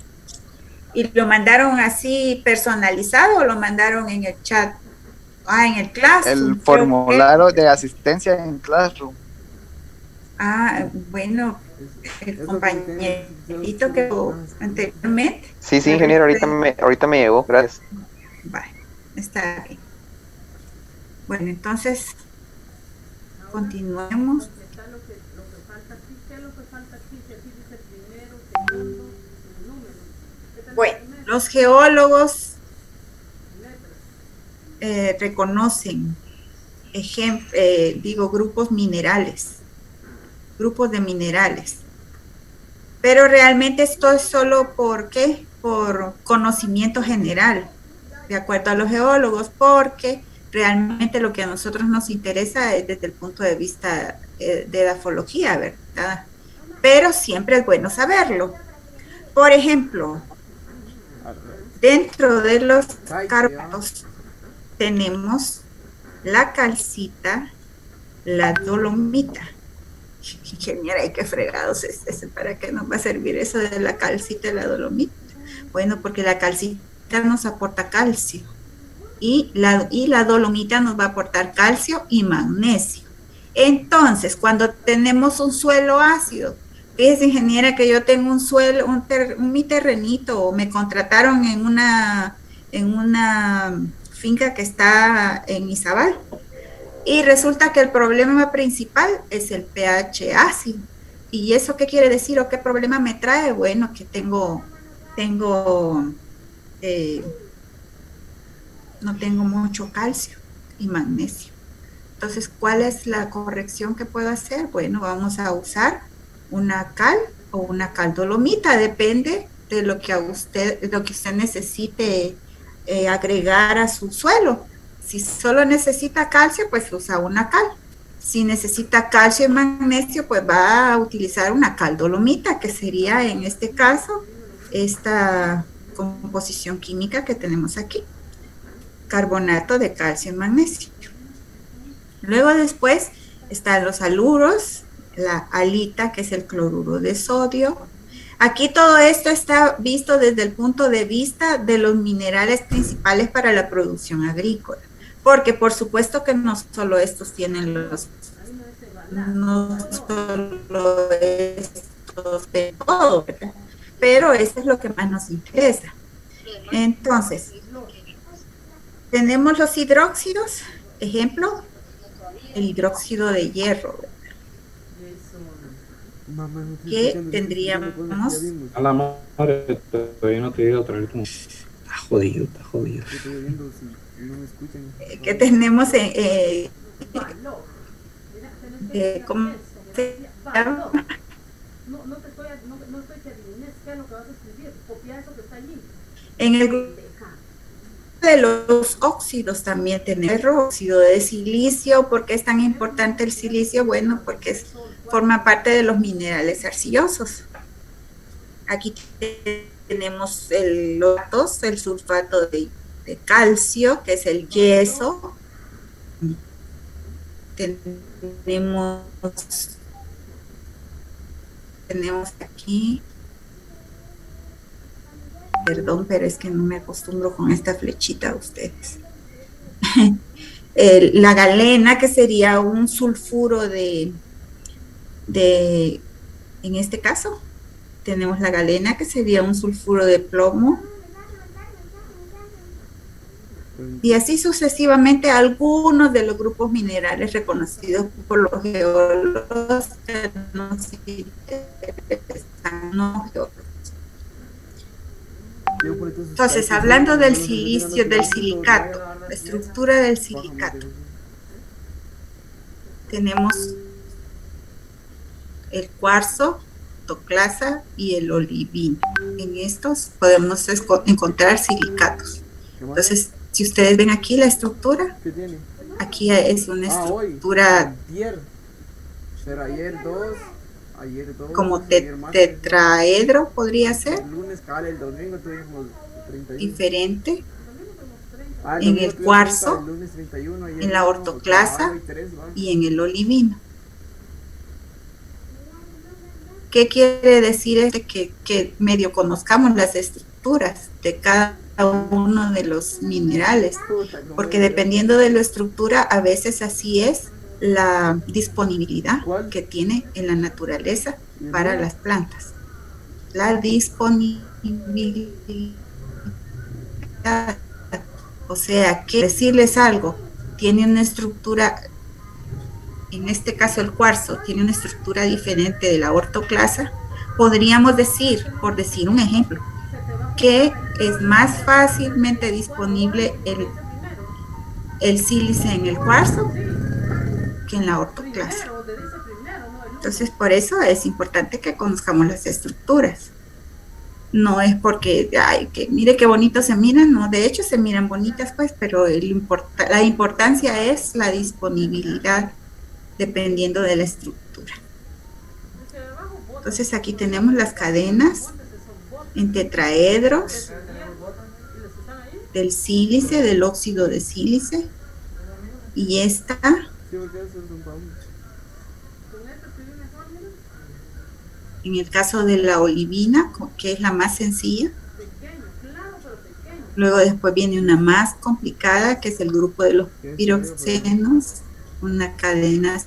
¿Y lo mandaron así personalizado o lo mandaron en el chat? Ah, en el Classroom. El formulario de asistencia en Classroom. Ah, bueno, el compañerito que anteriormente. Sí, ingeniero, ahorita me llegó, gracias. Vale, está bien. Bueno, entonces, continuemos. Bueno, los geólogos reconocen grupos de minerales. Pero realmente esto es solo por conocimiento general, de acuerdo a los geólogos, porque realmente lo que a nosotros nos interesa es desde el punto de vista de edafología, ¿verdad? Pero siempre es bueno saberlo. Por ejemplo, dentro de los carbonatos tenemos la calcita, la dolomita. Ingeniera, qué fregados es ese, ¿para qué nos va a servir eso de la calcita y la dolomita? Bueno, porque la calcita nos aporta calcio y la dolomita nos va a aportar calcio y magnesio. Entonces, cuando tenemos un suelo ácido, fíjese, ingeniera, que yo tengo un suelo, mi terrenito, o me contrataron en una finca que está en Izabal, y resulta que el problema principal es el pH ácido. ¿Y eso qué quiere decir o qué problema me trae? Bueno, que no tengo mucho calcio y magnesio. Entonces, ¿cuál es la corrección que puedo hacer? Bueno, vamos a usar una cal o una caldolomita, depende de lo que usted necesite agregar a su suelo. Si solo necesita calcio, pues usa una cal. Si necesita calcio y magnesio, pues va a utilizar una caldolomita, que sería en este caso esta composición química que tenemos aquí: carbonato de calcio y magnesio. Luego después están los haluros, la halita, que es el cloruro de sodio. Aquí todo esto está visto desde el punto de vista de los minerales principales para la producción agrícola, porque por supuesto que no solo estos tienen no solo estos de todo, ¿verdad? Pero esto es lo que más nos interesa. Entonces, tenemos los hidróxidos, ejemplo, el hidróxido de hierro, ¿verdad? Que tendríamos. A la madre, todavía no te he ido a traer como. Está jodido. Que tenemos ¿cómo se llama? No estoy que adivines qué es lo que vas a escribir. Copia eso que está allí. En el grupo de los óxidos también tenemos óxido de silicio. ¿Por qué es tan importante el silicio? Bueno, porque forma parte de los minerales arcillosos. Aquí tenemos el sulfato de calcio, que es el yeso. Tenemos aquí, perdón, pero es que no me acostumbro con esta flechita a ustedes. La galena, que sería un sulfuro en este caso, tenemos la galena, que sería un sulfuro de plomo. Y así sucesivamente algunos de los grupos minerales reconocidos por los geólogos que nos interesan, no geólogos. Entonces, hablando del silicio, del silicato, la estructura del silicato, tenemos el cuarzo, toclasa y el olivino. En estos podemos encontrar silicatos. Entonces, si ustedes ven aquí la estructura, ¿Qué tiene? aquí es una estructura Pero ayer dos, como ayer martes, tetraedro, podría ser, el lunes, el domingo tuvimos 31. diferente. El En domingo el tuvimos cuarzo, 30, el lunes 31, ayer en la tuvimos ortoclasa trabajo y 3, ¿va? y en el olivino. ¿Qué quiere decir que medio conozcamos las estructuras de cada uno de los minerales? Porque dependiendo de la estructura, a veces así es la disponibilidad que tiene en la naturaleza para las plantas. La disponibilidad. O sea, que decirles algo, tiene una estructura, en este caso el cuarzo, tiene una estructura diferente de la ortoclasa, podríamos decir, por decir un ejemplo, que es más fácilmente disponible el sílice en el cuarzo que en la ortoclasa. Entonces, por eso es importante que conozcamos las estructuras. No es porque, ay, que mire qué bonito se miran, no, de hecho se miran bonitas, pues, pero la importancia es la disponibilidad dependiendo de la estructura. Entonces aquí tenemos las cadenas en tetraedros del sílice, del óxido de sílice, y esta en el caso de la olivina, que es la más sencilla. Luego después viene una más complicada, que es el grupo de los piroxenos, una cadena.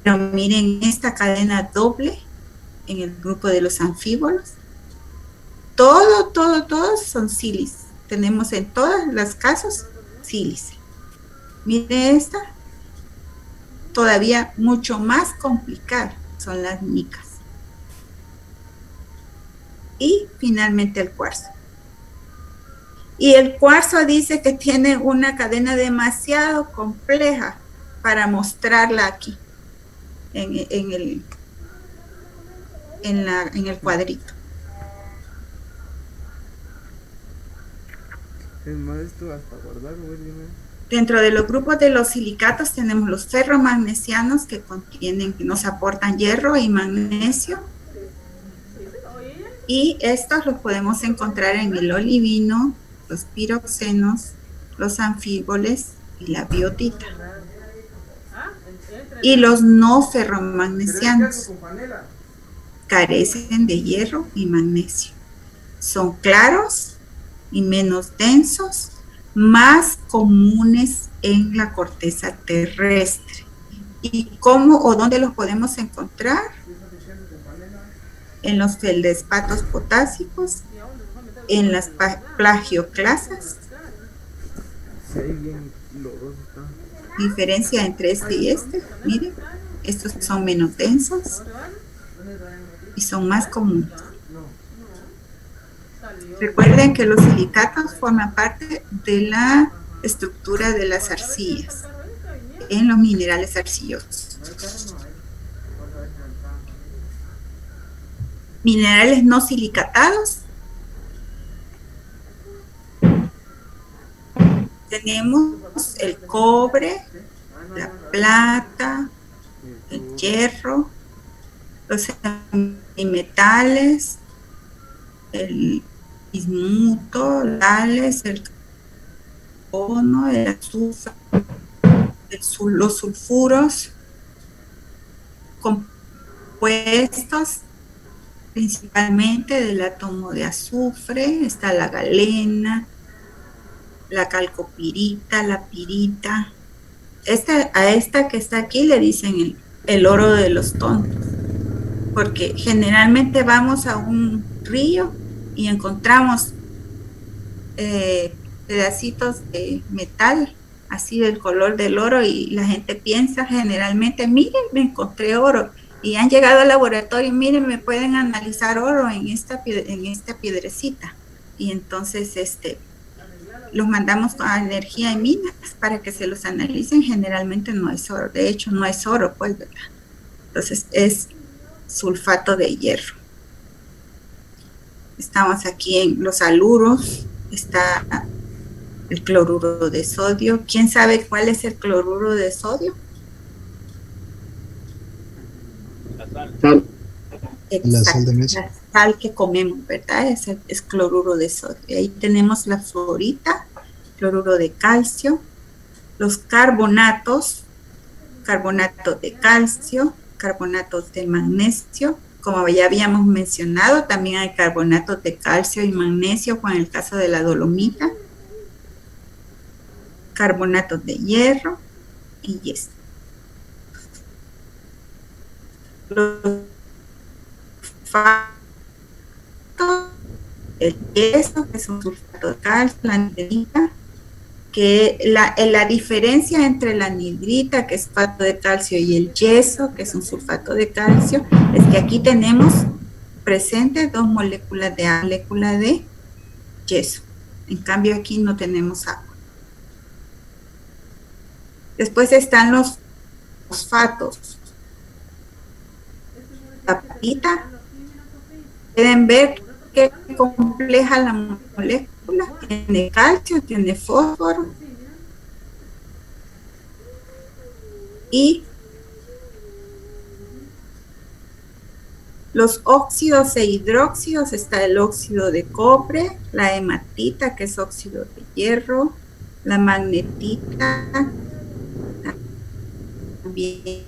Pero miren esta cadena doble en el grupo de los anfíbolos. Todos son sílice. Tenemos en todos los casos sílice. Miren esta, todavía mucho más complicada, son las micas. Y finalmente el cuarzo. Y el cuarzo dice que tiene una cadena demasiado compleja para mostrarla aquí en el cuadrito. Es más, esto hasta guardar, güey. Dentro de los grupos de los silicatos tenemos los ferromagnesianos que nos aportan hierro y magnesio. Y estos los podemos encontrar en el olivino, los piroxenos, los anfíboles y la biotita. Y los no ferromagnesianos carecen de hierro y magnesio. Son claros y menos densos, más comunes en la corteza terrestre. ¿Y cómo o dónde los podemos encontrar? En los feldespatos potásicos, en las plagioclasas. Diferencia entre este y este, miren, estos son menos densos y son más comunes. Recuerden que los silicatos forman parte de la estructura de las arcillas en los minerales arcillosos. Minerales no silicatados. Tenemos el cobre, la plata, el hierro, los metales, el bismuto, el carbono, el azufre, los sulfuros, compuestos principalmente del átomo de azufre. Está la galena, la calcopirita, la pirita. A esta que está aquí le dicen el oro de los tontos, porque generalmente vamos a un río y encontramos pedacitos de metal así del color del oro, y la gente piensa generalmente, miren, me encontré oro, y han llegado al laboratorio, miren, me pueden analizar oro en esta piedrecita, y entonces los mandamos a energía y minas para que se los analicen. Generalmente no es oro, de hecho no es oro, pues, ¿verdad? Entonces es sulfato de hierro. Estamos aquí en los haluros, está el cloruro de sodio. ¿Quién sabe cuál es el cloruro de sodio? Sal. Exacto, La sal de mesa. la sal que comemos, ¿verdad? Es cloruro de sodio. Ahí tenemos la fluorita, cloruro de calcio, los carbonatos, carbonato de calcio, carbonatos de magnesio. Como ya habíamos mencionado, también hay carbonatos de calcio y magnesio, con el caso de la dolomita, carbonatos de hierro y yeso. Los el yeso, que es un sulfato de calcio, la anhidrita, que la diferencia entre la anhidrita, que es sulfato de calcio, y el yeso, que es un sulfato de calcio, es que aquí tenemos presente dos moléculas de agua, molécula de yeso. En cambio aquí no tenemos agua. Después están los fosfatos. La patita. Pueden ver qué compleja la molécula. Tiene calcio, tiene fósforo. Y los óxidos e hidróxidos, está el óxido de cobre, la hematita, que es óxido de hierro, la magnetita, también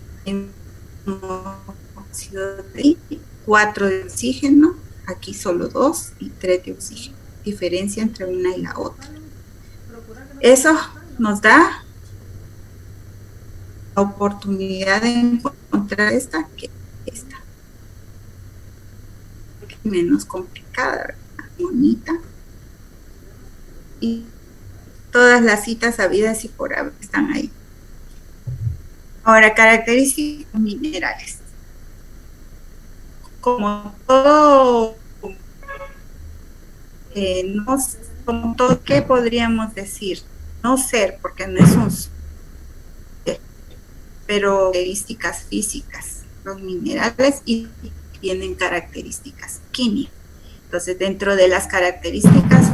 óxido de 4 de oxígeno, aquí solo 2 y 3 de oxígeno, diferencia entre una y la otra. Eso nos da la oportunidad de encontrar esta que esta. Menos complicada, ¿verdad? Bonita. Y todas las citas habidas y por haber están ahí. Ahora, características minerales. Como todo, como todo, ¿qué podríamos decir? No ser, porque no es un ser, pero características físicas, los minerales, y tienen características químicas. Entonces, dentro de las características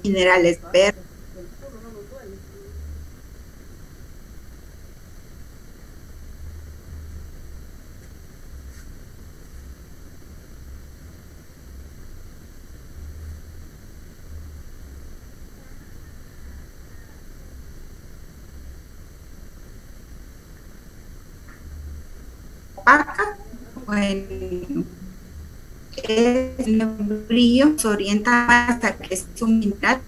minerales verdes, opaca, bueno, el brillo se orienta más a que es un mineral,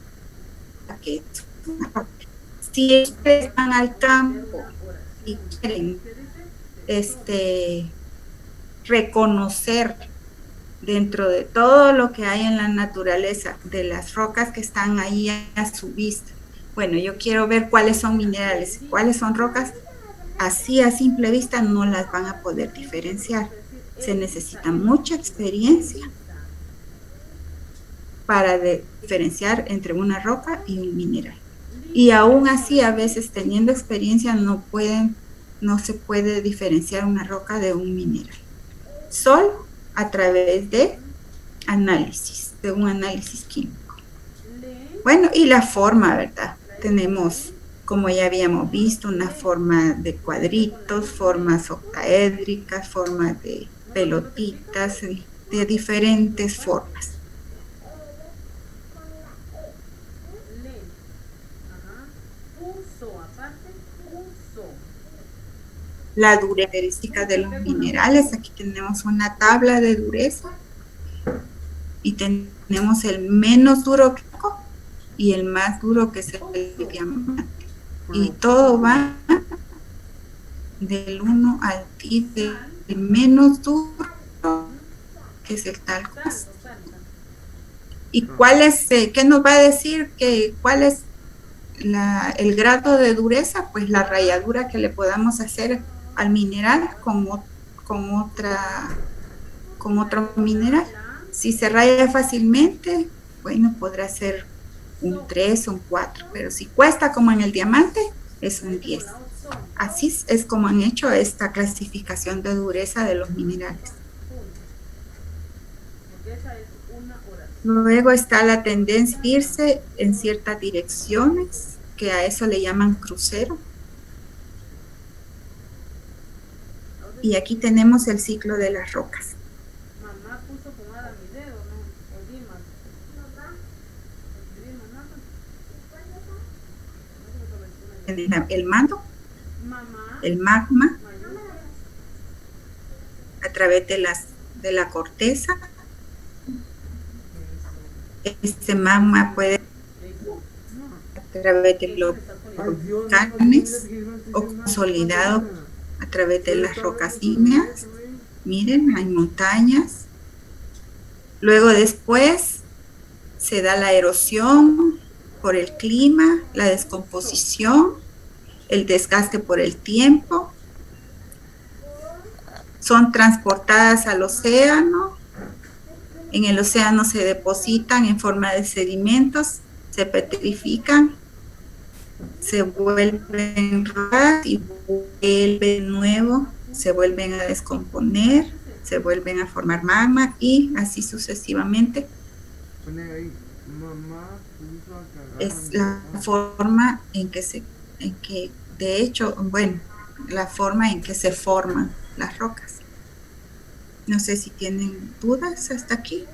a que es una roca. Si ustedes van al campo y quieren reconocer dentro de todo lo que hay en la naturaleza, de las rocas que están ahí a su vista, bueno, yo quiero ver cuáles son minerales, cuáles son rocas, así a simple vista no las van a poder diferenciar. Se necesita mucha experiencia para diferenciar entre una roca y un mineral. Y aún así, a veces teniendo experiencia no se puede diferenciar una roca de un mineral. Solo a través de análisis, de un análisis químico. Bueno, y la forma, ¿verdad? Tenemos, como ya habíamos visto, una forma de cuadritos, formas octaédricas, formas de pelotitas, de diferentes formas. La dureza, características de los minerales. Aquí tenemos una tabla de dureza y tenemos el menos duro y el más duro, que es el diamante. Y todo va del 1 al 10, del menos duro, que es el talco. ¿Y cuál es, qué nos va a decir cuál es el grado de dureza? Pues la ralladura que le podamos hacer al mineral con otro mineral. Si se raya fácilmente, bueno, podrá ser un 3, un 4, pero si cuesta como en el diamante, es un 10. Así es como han hecho esta clasificación de dureza de los minerales. Luego está la tendencia a irse en ciertas direcciones, que a eso le llaman crucero. Y aquí tenemos el ciclo de las rocas. El manto, el magma, a través de la corteza. Este magma puede a través de los volcanes o consolidado a través de las rocas ígneas. Miren, hay montañas. Luego después se da la erosión por el clima, la descomposición, el desgaste por el tiempo. Son transportadas al océano. En el océano se depositan en forma de sedimentos, se petrifican, se vuelven rocas y vuelven de nuevo, se vuelven a descomponer, se vuelven a formar magma y así sucesivamente. Es la forma en que de hecho, bueno, la forma en que se forman las rocas. No sé si tienen dudas hasta aquí.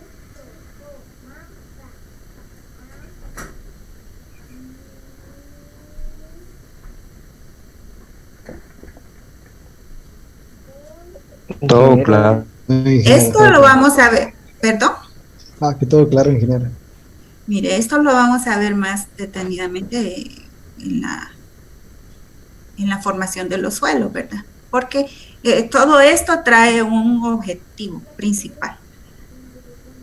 Todo claro. Esto lo vamos a ver, ¿perdón? Que todo claro, ingeniera. Mire, esto lo vamos a ver más detenidamente en la formación de los suelos, ¿verdad? Porque todo esto trae un objetivo principal.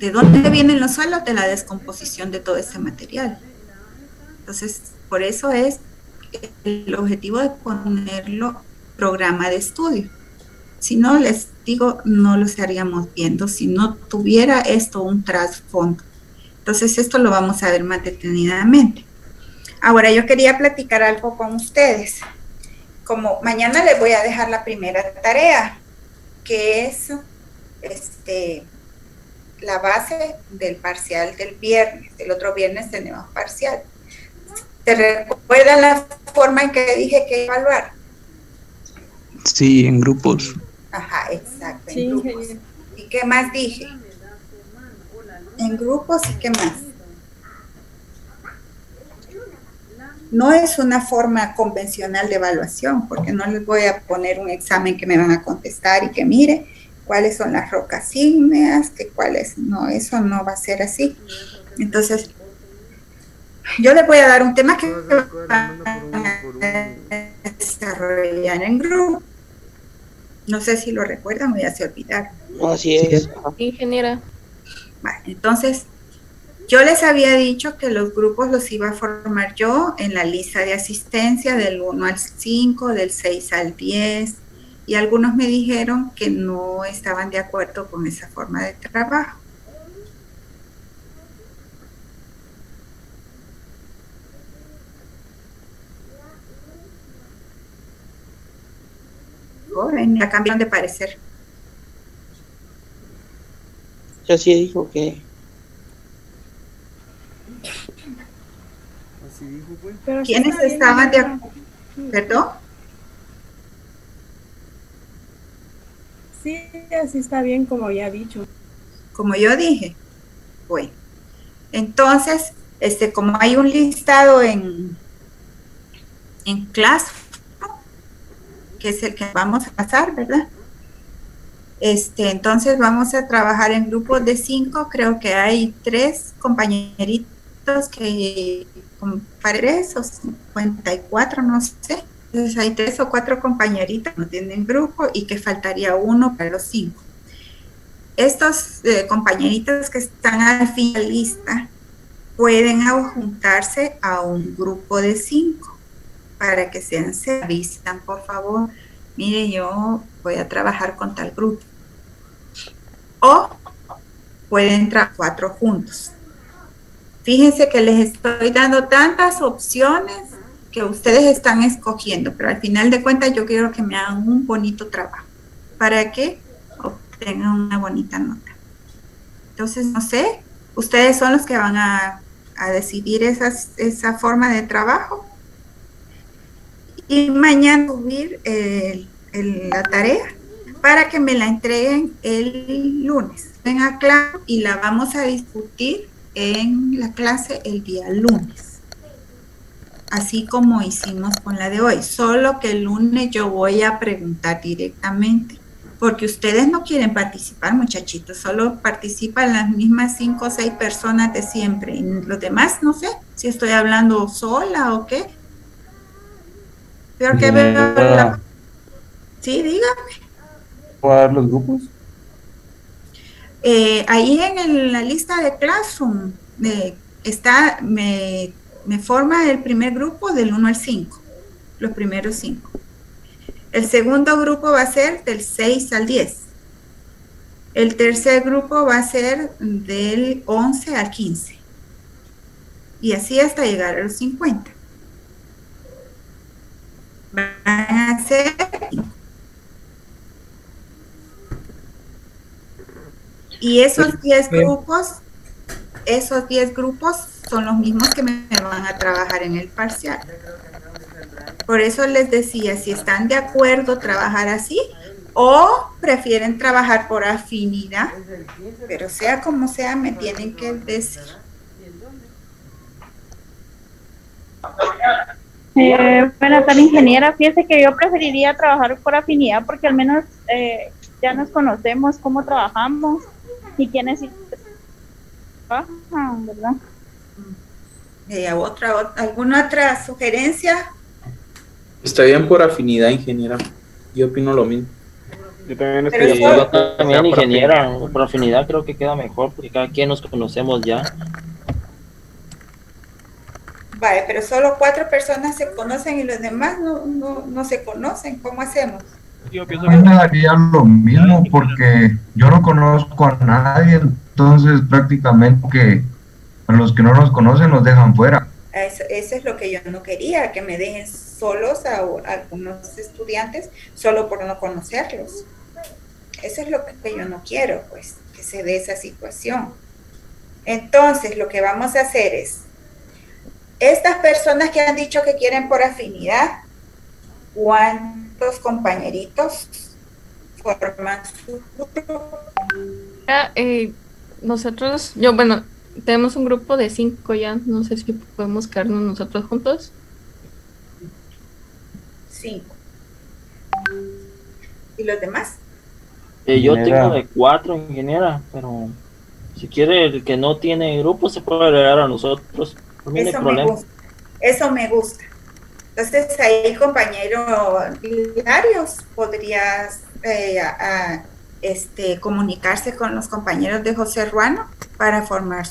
¿De dónde vienen los suelos? De la descomposición de todo ese material. Entonces, por eso es el objetivo de ponerlo programa de estudio. Si no, les digo, no lo estaríamos viendo si no tuviera esto un trasfondo. Entonces, esto lo vamos a ver más detenidamente. Ahora, yo quería platicar algo con ustedes. Como mañana les voy a dejar la primera tarea, que es la base del parcial del viernes. El otro viernes tenemos parcial. ¿Te recuerdan la forma en que dije que evaluar? Sí, en grupos. Ajá, exacto, Sí, en grupos. ¿Y qué más dije? En grupos, ¿y qué más? No es una forma convencional de evaluación, porque no les voy a poner un examen que me van a contestar y que mire cuáles son las rocas ígneas, que cuáles, no, eso no va a ser así. Entonces, yo les voy a dar un tema que van a desarrollar en grupo. No sé si lo recuerdan o ya se olvidaron. Así es. Ingeniera. Vale, entonces, yo les había dicho que los grupos los iba a formar yo en la lista de asistencia del 1 al 5, del 6 al 10, y algunos me dijeron que no estaban de acuerdo con esa forma de trabajo. Ya cambiaron de parecer. Ya sí dijo que... Así dijo, pues. ¿Quiénes estaban de acuerdo? ¿Perdón? Sí, así está bien como ya he dicho. Como yo dije. Bueno, entonces, como hay un listado en clase, que es el que vamos a pasar, ¿verdad? Entonces vamos a trabajar en grupos de 5, creo que hay 3 compañeritos que, para 3 o 54, no sé. Entonces hay 3 o 4 compañeritos que no tienen grupo y que faltaría uno para los 5. Estos compañeritos que están al fin de la lista pueden juntarse a un grupo de 5 para que se avisan, por favor. Mire, yo voy a trabajar con tal grupo. O pueden entrar 4 juntos. Fíjense que les estoy dando tantas opciones que ustedes están escogiendo, pero al final de cuentas yo quiero que me hagan un bonito trabajo para que obtengan una bonita nota. Entonces, no sé, ustedes son los que van a decidir esa forma de trabajo. Y mañana subir la tarea para que me la entreguen el lunes. Ven a clase y la vamos a discutir en la clase el día lunes. Así como hicimos con la de hoy. Solo que el lunes yo voy a preguntar directamente. Porque ustedes no quieren participar, muchachitos. Solo participan las mismas 5 o 6 personas de siempre. Y los demás, no sé si estoy hablando sola o qué. Peor que veo Sí, dígame. ¿Puedo dar los grupos? Ahí en la lista de Classroom me forma el primer grupo del 1 al 5, los primeros 5. El segundo grupo va a ser del 6 al 10. El tercer grupo va a ser del 11 al 15. Y así hasta llegar a los 50. Van a ser y esos 10 grupos son los mismos que me van a trabajar en el parcial. Por eso les decía, si están de acuerdo trabajar así o prefieren trabajar por afinidad, pero sea como sea, me tienen que decir. Buenas tardes, ingeniera. Fíjese que yo preferiría trabajar por afinidad porque al menos ya nos conocemos cómo trabajamos y quiénes trabajan, ¿verdad? ¿Alguna otra sugerencia? Está bien por afinidad, ingeniera. Yo opino lo mismo. Yo también yo también, ingeniera, por afinidad creo que queda mejor porque cada quien nos conocemos ya. Vale, pero solo 4 personas se conocen y los demás no se conocen. ¿Cómo hacemos? Yo me daría lo mismo porque yo no conozco a nadie, entonces prácticamente que a los que no nos conocen nos dejan fuera. Eso es lo que yo no quería, que me dejen solos a algunos estudiantes solo por no conocerlos. Eso es lo que yo no quiero, pues, que se dé esa situación. Entonces, lo que vamos a hacer es, estas personas que han dicho que quieren por afinidad, ¿cuántos compañeritos forman su grupo? Nosotros, tenemos un grupo de 5 ya, no sé si podemos quedarnos nosotros juntos. 5. ¿Y los demás? Yo tengo de 4, ingeniera, pero si quiere el que no tiene grupo se puede agregar a nosotros. Eso me gusta. Entonces ahí, compañero Hilarios, podrías comunicarse con los compañeros de José Ruano para formar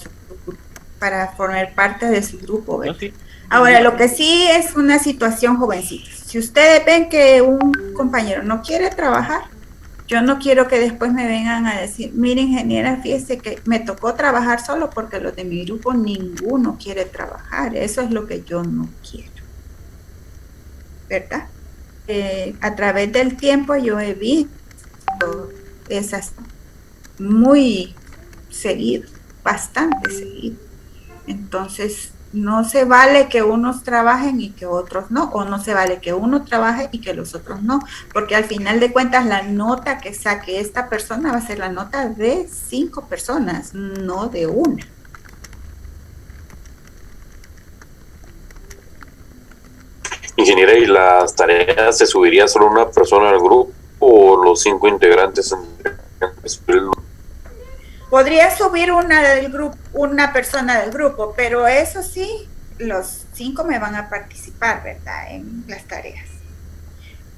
parte de su grupo, ¿verdad? Sí. Ahora, lo que sí es una situación jovencita. Si ustedes ven que un compañero no quiere trabajar, yo no quiero que después me vengan a decir, mire, ingeniera, fíjese que me tocó trabajar solo porque los de mi grupo ninguno quiere trabajar. Eso es lo que yo no quiero, ¿verdad? A través del tiempo yo he visto esas muy seguido, bastante seguido. Entonces, no se vale que unos trabajen y que otros no, o no se vale que uno trabaje y que los otros no, porque al final de cuentas la nota que saque esta persona va a ser la nota de 5 personas, no de una. Ingeniera, ¿y las tareas se subiría solo una persona al grupo o los 5 integrantes? Podría subir una persona del grupo, pero eso sí, los 5 me van a participar, ¿verdad?, en las tareas.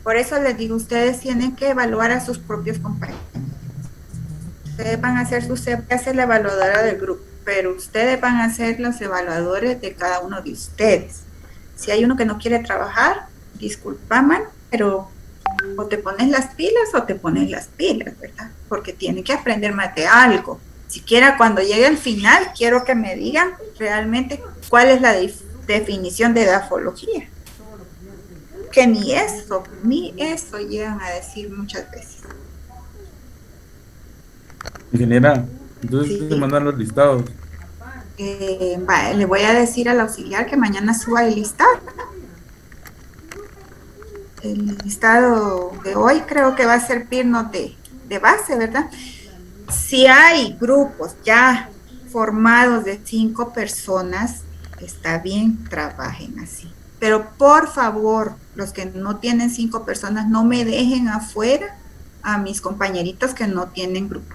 Por eso les digo, ustedes tienen que evaluar a sus propios compañeros. Ustedes van a ser la evaluadora del grupo, pero ustedes van a ser los evaluadores de cada uno de ustedes. Si hay uno que no quiere trabajar, disculpa, man, pero o te pones las pilas o te pones las pilas, ¿verdad? Porque tiene que aprender más de algo. Siquiera cuando llegue al final, quiero que me digan realmente cuál es la definición de edafología. Que ni eso llegan a decir muchas veces. Ingeniera, entonces Sí. te mandan los listados. Le voy a decir al auxiliar que mañana suba el listado. El listado de hoy creo que va a servirnos de base, ¿verdad? Si hay grupos ya formados de 5 personas, está bien, trabajen así. Pero por favor, los que no tienen 5 personas, no me dejen afuera a mis compañeritos que no tienen grupo.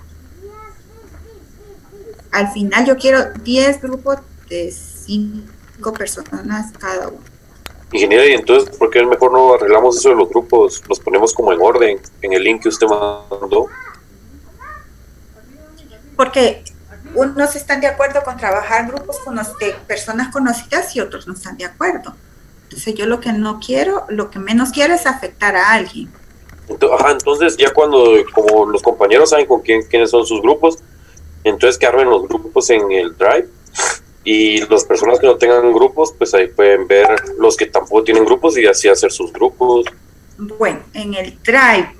Al final yo quiero 10 grupos de 5 personas cada uno. Ingeniera, y entonces, ¿por qué mejor no arreglamos eso de los grupos? Los ponemos como en orden, en el link que usted mandó. Porque unos están de acuerdo con trabajar grupos de personas conocidas y otros no están de acuerdo. Entonces yo lo que menos quiero es afectar a alguien. Entonces ya como los compañeros saben quiénes son sus grupos, entonces que armen los grupos en el Drive, y las personas que no tengan grupos, pues ahí pueden ver los que tampoco tienen grupos y así hacer sus grupos. Bueno, en el Drive,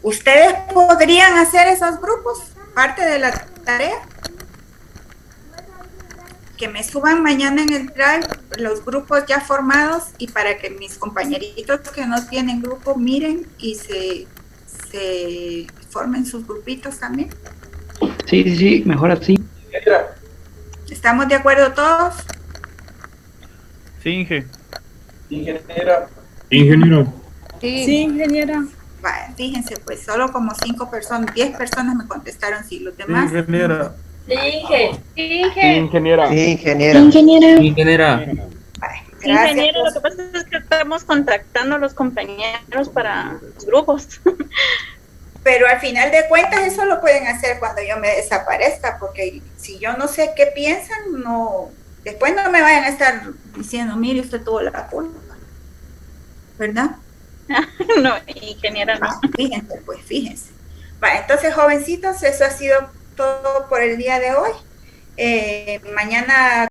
¿ustedes podrían hacer esos grupos? Parte de la tarea. Que me suban mañana en el Drive los grupos ya formados y para que mis compañeritos que no tienen grupo miren y se formen sus grupitos también. Sí, mejor así. ¿Estamos de acuerdo todos? Sí, Inge. Ingeniera. Ingeniero. Sí, ingeniera. Vale, fíjense, pues solo como 5 personas, 10 personas me contestaron, sí, los demás. Ingeniera. Inge. Ingeniera. Ingeniera. Ingeniera. Gracias. Ingeniero, lo que pasa es que estamos contactando a los compañeros para los grupos. Pero al final de cuentas eso lo pueden hacer cuando yo me desaparezca, porque si yo no sé qué piensan, después no me vayan a estar diciendo, mire, usted tuvo la culpa, ¿verdad? No, ingeniera, no. Fíjense. Vale, entonces, jovencitos, eso ha sido todo por el día de hoy. Mañana